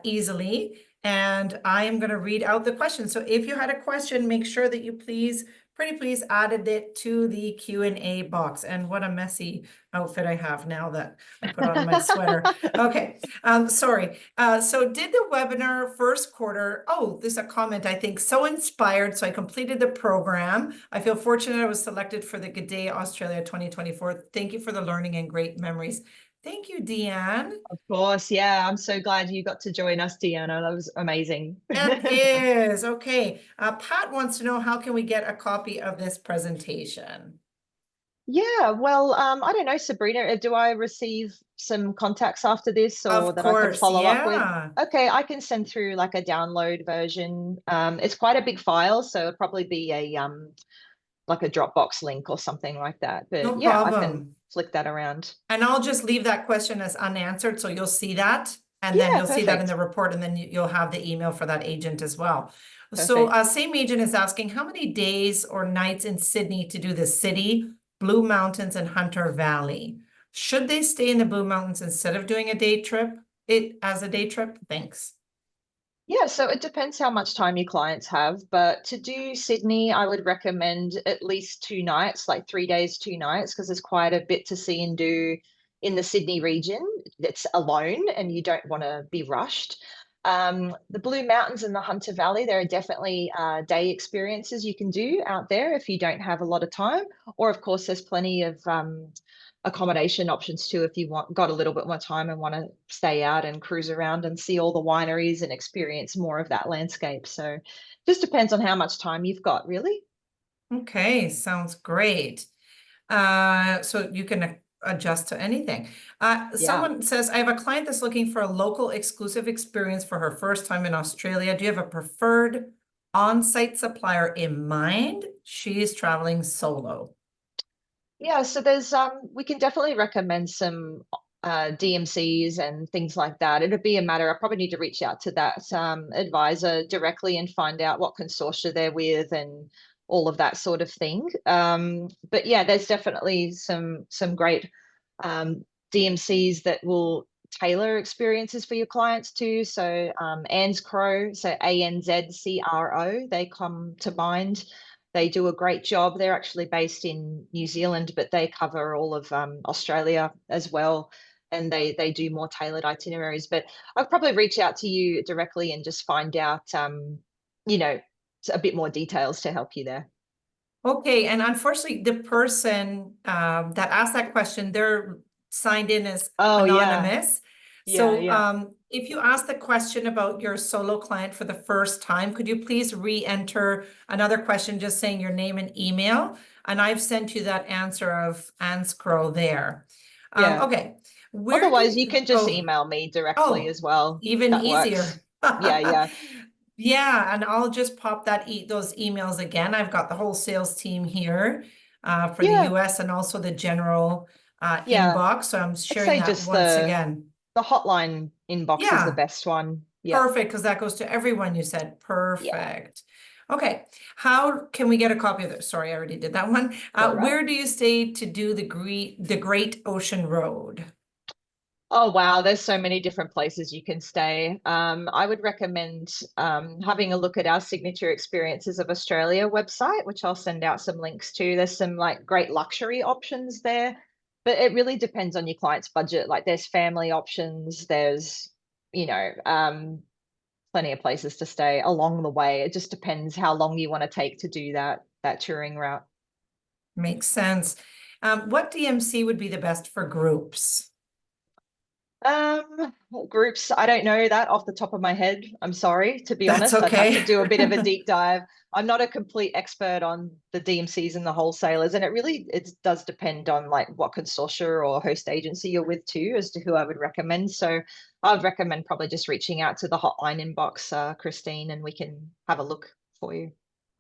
easily. And I am going to read out the question. So if you had a question, make sure that you please Pretty please added it to the Q&A box. And what a messy outfit I have now that I put on my sweater. Okay, sorry. So did the webinar first quarter, oh, there's a comment, I think, so inspired. So I completed the program. I feel fortunate I was selected for the Good Day Australia 2024. Thank you for the learning and great memories. Thank you, Deanne. Of course, yeah. I'm so glad you got to join us, Deanna. That was amazing. It is. Okay. Pat wants to know, how can we get a copy of this presentation? Yeah, well, I don't know, Sabrina, do I receive some contacts after this or Of that I can course, follow up with? yeah. Okay, I can send through like a download version. It's quite a big file, so it'll probably be a like a Dropbox link or something like that. But No yeah, I can problem. flick that around. And I'll just leave that question as unanswered, so you'll see that. And then Yeah, you'll see that in perfect. the report, and then you'll have the email for that agent as well. So Perfect. same agent is asking, how many days or nights in Sydney to do the city, Blue Mountains and Hunter Valley? Should they stay in the Blue Mountains instead of doing a day trip? As a day trip? Thanks. Yeah, so it depends how much time your clients have, but to do Sydney, I would recommend at least 2 nights, like 3 days, 2 nights, because there's quite a bit to see and do in the Sydney region that's alone and you don't want to be rushed. The Blue Mountains and the Hunter Valley, there are definitely day experiences you can do out there if you don't have a lot of time. Or, of course, there's plenty of accommodation options too if you got a little bit more time and want to stay out and cruise around and see all the wineries and experience more of that landscape. So just depends on how much time you've got, really. Okay, sounds great. So you can adjust to anything. Someone says, I have a client that's looking for a local exclusive experience for her first time in Australia. Do you have a preferred on-site supplier in mind? She's traveling solo. Yeah, so there's we can definitely recommend some DMCs and things like that. It'd be a matter, I probably need to reach out to that advisor directly and find out what consortia they're with and all of that sort of thing. But yeah, there's definitely some great DMCs that will tailor experiences for your clients too. So Anzcro, so ANZCRO, they come to mind. They do a great job. They're actually based in New Zealand, but they cover all of Australia as well. And they do more tailored itineraries. But I'll probably reach out to you directly and just find out, you know, a bit more details to help you there. Okay, and unfortunately, the person that asked that question, they're signed in as Oh, yeah. anonymous. Yeah, So yeah. if you ask the question about your solo client for the first time, could you please re-enter another question just saying your name and email? And I've sent you that answer of Anscrow there. Yeah. Okay. Otherwise, you can just email me directly as well. Even That easier. works. Yeah, yeah. Yeah, and I'll just pop those emails again. I've got the whole sales team here for the Yeah. US and also the general Yeah. inbox. So I'm I'd sharing say that just once again. the hotline inbox is the Yeah, best one. Yeah. perfect, because that goes to everyone, you said. Yeah. Perfect. Okay, how can we get a copy of this? Sorry, I already did that one. It's all right. Where do you stay to do the Great Ocean Road? Oh, wow. There's so many different places you can stay. I would recommend having a look at our Signature Experiences of Australia website, which I'll send out some links to. There's some like great luxury options there, but it really depends on your client's budget. Like there's family options, there's, you know, plenty of places to stay along the way. It just depends how long you want to take to do that touring route. Makes sense. What DMC would be the best for groups? Groups, I don't know that off the top of my head. I'm sorry, to be That's honest. I'd have okay. to do a bit of a deep dive. I'm not a complete expert on the DMCs and the wholesalers, and it does depend on like what consortia or host agency you're with too, as to who I would recommend. So I'd recommend probably just reaching out to the hotline inbox, Christine, and we can have a look for you.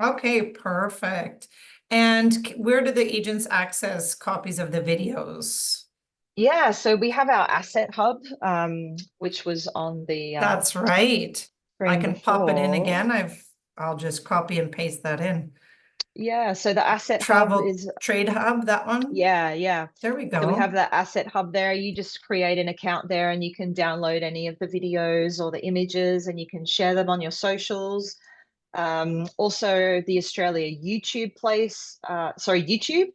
Okay, perfect. And where do the agents access copies of the videos? Yeah, so we have our asset hub, which was on the That's right. I screen can pop it in before. again. I'll just copy and paste that in. Yeah, so the asset hub Travel is, Trade Hub, that one? yeah. There we So we have go. that asset hub there. You just create an account there and you can download any of the videos or the images and you can share them on your socials. Also, the Australia YouTube place, YouTube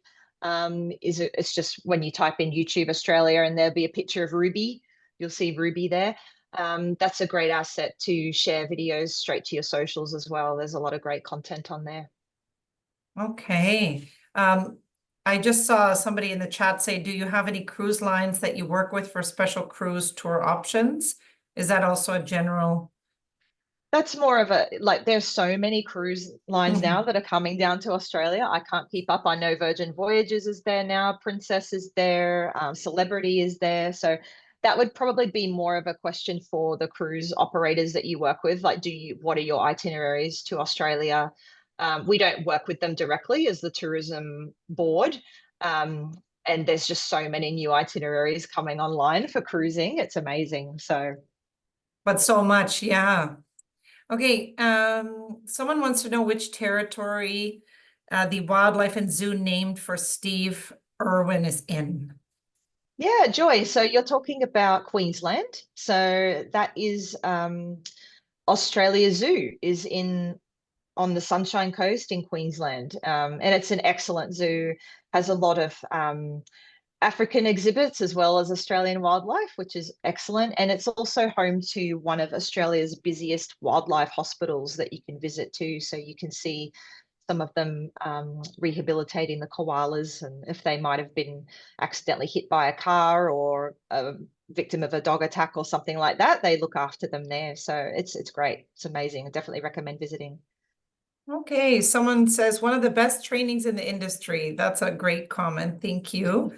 it's just when you type in YouTube Australia and there'll be a picture of Ruby, you'll see Ruby there. That's a great asset to share videos straight to your socials as well. There's a lot of great content on there. Okay. I just saw somebody in the chat say, do you have any cruise lines that you work with for special cruise tour options? Is that also a general? That's more of a, like, there's so many cruise lines now that are coming down to Australia. I can't keep up. I know Virgin Voyages is there now, Princess is there, Celebrity is there. So that would probably be more of a question for the cruise operators that you work with. Like, what are your itineraries to Australia? We don't work with them directly as the tourism board. And there's just so many new itineraries coming online for cruising. It's amazing. So, But so much, yeah. Okay, someone wants to know which territory the wildlife and zoo named for Steve Irwin is in. yeah, Joy. So you're talking about Queensland. So that is Australia Zoo is on the Sunshine Coast in Queensland. And it's an excellent zoo, has a lot of African exhibits as well as Australian wildlife, which is excellent. And it's also home to one of Australia's busiest wildlife hospitals that you can visit too. So you can see some of them rehabilitating the koalas, and if they might have been accidentally hit by a car or a victim of a dog attack or something like that, they look after them there. So it's great. It's amazing. I definitely recommend visiting. Okay, someone says one of the best trainings in the industry. That's a great comment. Thank you.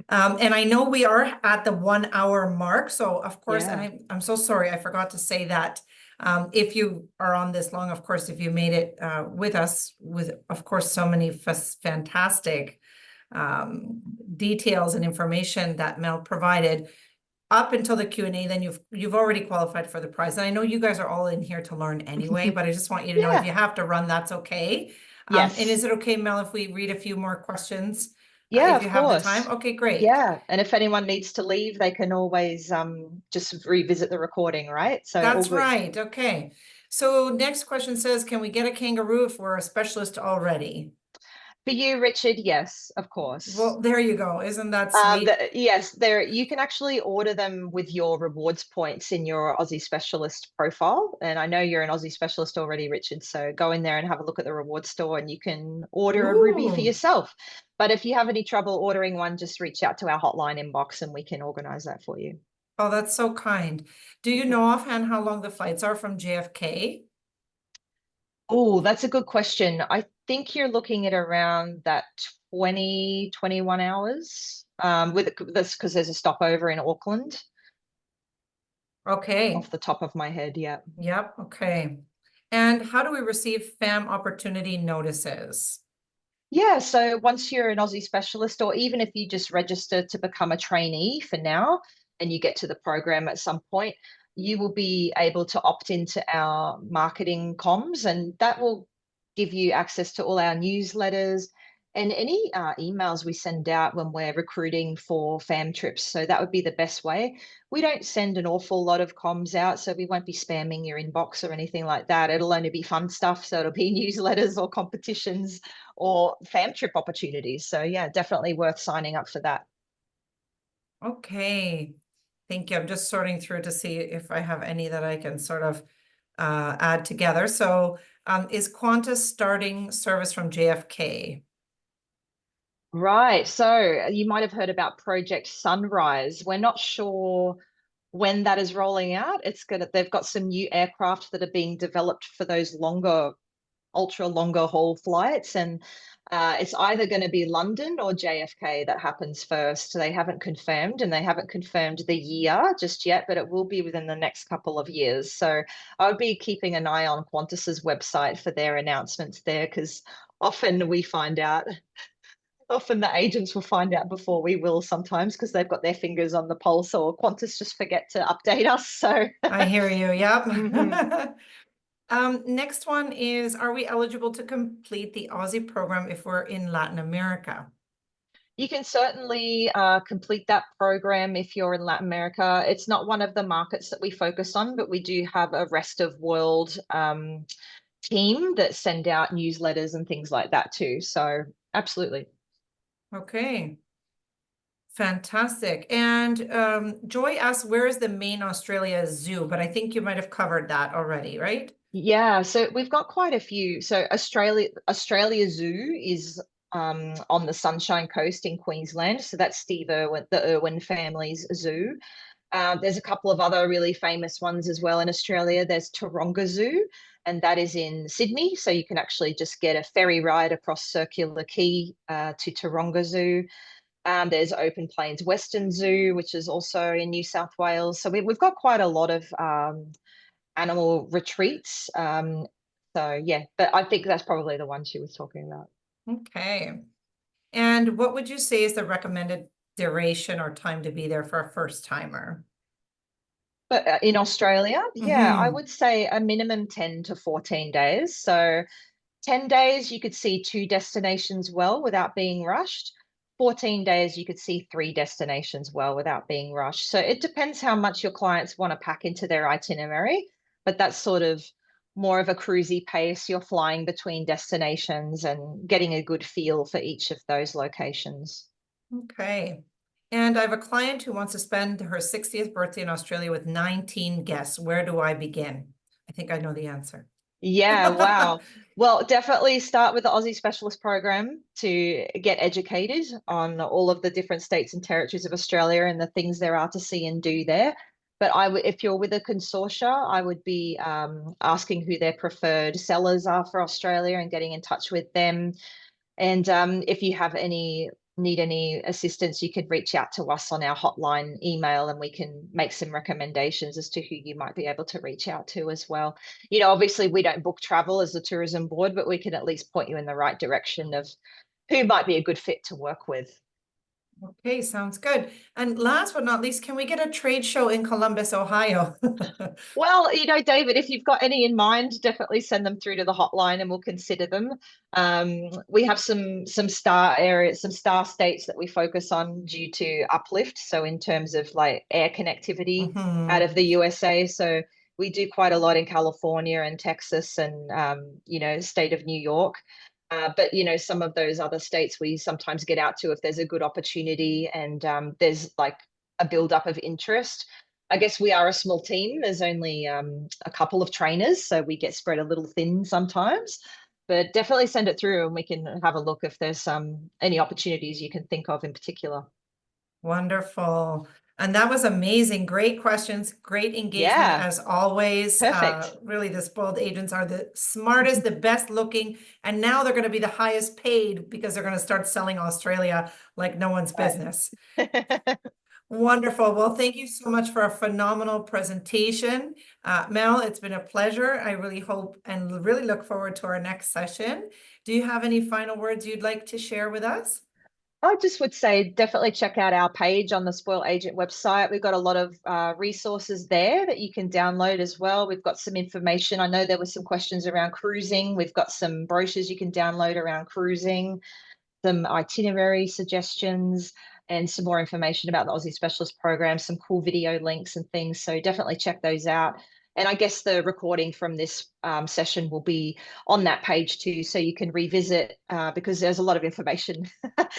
And I know we are at the 1 hour mark. So of course, Yeah. and I'm so sorry, I forgot to say that. If you are on this long, of course, if you made it with us, with of course so many fantastic details and information that Mel provided up until the Q&A, then you've already qualified for the prize. And I know you guys are all in here to learn anyway, but I just want you to know if you have to run, that's okay. Yes. And is it okay, Mel, if we read a few more questions? Yeah, if you of have the course. time? Okay, great. Yeah, and if anyone needs to leave, they can always just revisit the recording, right? So all That's good. right. Okay. So next question says, can we get a kangaroo if we're a specialist already? For you, Richard, yes, of course. Well, there you go. Isn't that sweet? Yes, you can actually order them with your rewards points in your Aussie Specialist profile. And I know you're an Aussie Specialist already, Richard. So go in there and have a look at the rewards store and you can order a ruby for Ooh. yourself. But if you have any trouble ordering one, just reach out to our hotline inbox and we can organize that for you. Oh, that's so kind. Do you know offhand how long the flights are from JFK? Oh, that's a good question. I think you're looking at around that 20, 21 hours with this because there's a stopover in Auckland. Okay. Off the top of my head, yeah. Yep, okay. And how do we receive FAM opportunity notices? Yeah, so once you're an Aussie Specialist, or even if you just register to become a trainee for now, and you get to the program at some point, you will be able to opt into our marketing comms, and that will give you access to all our newsletters and any emails we send out when we're recruiting for FAM trips. So that would be the best way. We don't send an awful lot of comms out, so we won't be spamming your inbox or anything like that. It'll only be fun stuff. So it'll be newsletters or competitions or FAM trip opportunities. So yeah, definitely worth signing up for that. Okay, thank you. I'm just sorting through to see if I have any that I can sort of add together. So is Qantas starting service from JFK? Right. So you might have heard about Project Sunrise. We're not sure when that is rolling out. They've got some new aircraft that are being developed for those ultra longer haul flights. And it's either going to be London or JFK that happens first. They haven't confirmed, and they haven't confirmed the year just yet, but it will be within the next couple of years. So I would be keeping an eye on Qantas's website for their announcements there, because often the agents will find out before we will sometimes because they've got their fingers on the pulse, or Qantas just forget to update us. So I hear you. Yep. Next one is, are we eligible to complete the Aussie program if we're in Latin America? you can certainly complete that program if you're in Latin America. It's not one of the markets that we focus on, but we do have a rest of world team that send out newsletters and things like that too. So absolutely. Okay. Fantastic. And Joy asked, where is the main Australia Zoo? But I think you might have covered that already, right? Yeah, so we've got quite a few. So Australia Zoo is on the Sunshine Coast in Queensland. So that's the Irwin family's zoo. There's a couple of other really famous ones as well in Australia. There's Taronga Zoo, and that is in Sydney. So you can actually just get a ferry ride across Circular Quay to Taronga Zoo. There's Open Plains Western Zoo, which is also in New South Wales. So we've got quite a lot of animal retreats. So yeah, but I think that's probably the one she was talking about. Okay. And what would you say is the recommended duration or time to be there for a first timer? But in Australia, yeah, I Mhm. would say a minimum 10 to 14 days. So 10 days, you could see 2 destinations well without being rushed. 14 days, you could see 3 destinations well without being rushed. So it depends how much your clients want to pack into their itinerary, but that's sort of more of a cruisy pace. You're flying between destinations and getting a good feel for each of those locations. Okay. And I have a client who wants to spend her 60th birthday in Australia with 19 guests. Where do I begin? I think I know the answer. Yeah, wow. Well, definitely start with the Aussie Specialist Program to get educated on all of the different states and territories of Australia and the things there are to see and do there. But if you're with a consortia, I would be asking who their preferred sellers are for Australia and getting in touch with them. And if you need any assistance, you can reach out to us on our hotline email and we can make some recommendations as to who you might be able to reach out to as well. You know, obviously we don't book travel as the tourism board, but we can at least point you in the right direction of who might be a good fit to work with. Okay, sounds good. And last but not least, can we get a trade show in Columbus, Ohio? Well, you know, David, if you've got any in mind, definitely send them through to the hotline and we'll consider them. We have some star areas, some star states that we focus on due to uplift. So in terms of like air connectivity out Mhm. of the USA. So we do quite a lot in California and Texas and you know, state of New York. But you know, some of those other states we sometimes get out to if there's a good opportunity and there's like a buildup of interest. I guess we are a small team. There's only a couple of trainers, so we get spread a little thin sometimes. But definitely send it through, and we can have a look if there's any opportunities you can think of in particular. Wonderful. And that was amazing. Great questions, great engagement Yeah, as always. perfect. Really, the spoiled agents are the smartest, the best looking, and now they're going to be the highest paid because they're going to start selling Australia like no one's business. Wonderful. Well, thank you so much for a phenomenal presentation. Mel, it's been a pleasure. I really hope and really look forward to our next session. Do you have any final words you'd like to share with us? I just would say definitely check out our page on the Spoil Agent website. We've got a lot of resources there that you can download as well. We've got some information. I know there were some questions around cruising. We've got some brochures you can download around cruising, some itinerary suggestions, and some more information about the Aussie Specialist Program, some cool video links and things. So definitely check those out. And I guess the recording from this session will be on that page too, so you can revisit because there's a lot of information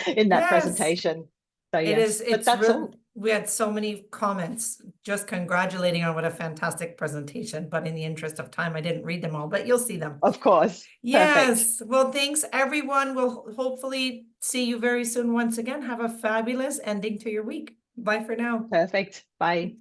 in that Yes. presentation. So It yes, is, but it's that's real. all. We had so many comments just congratulating on what a fantastic presentation, but in the interest of time, I didn't read them all, but you'll see them. Of course. Perfect. Yes. Well, thanks everyone. We'll hopefully see you very soon once again. Have a fabulous ending to your week. Bye for now. Perfect. Bye.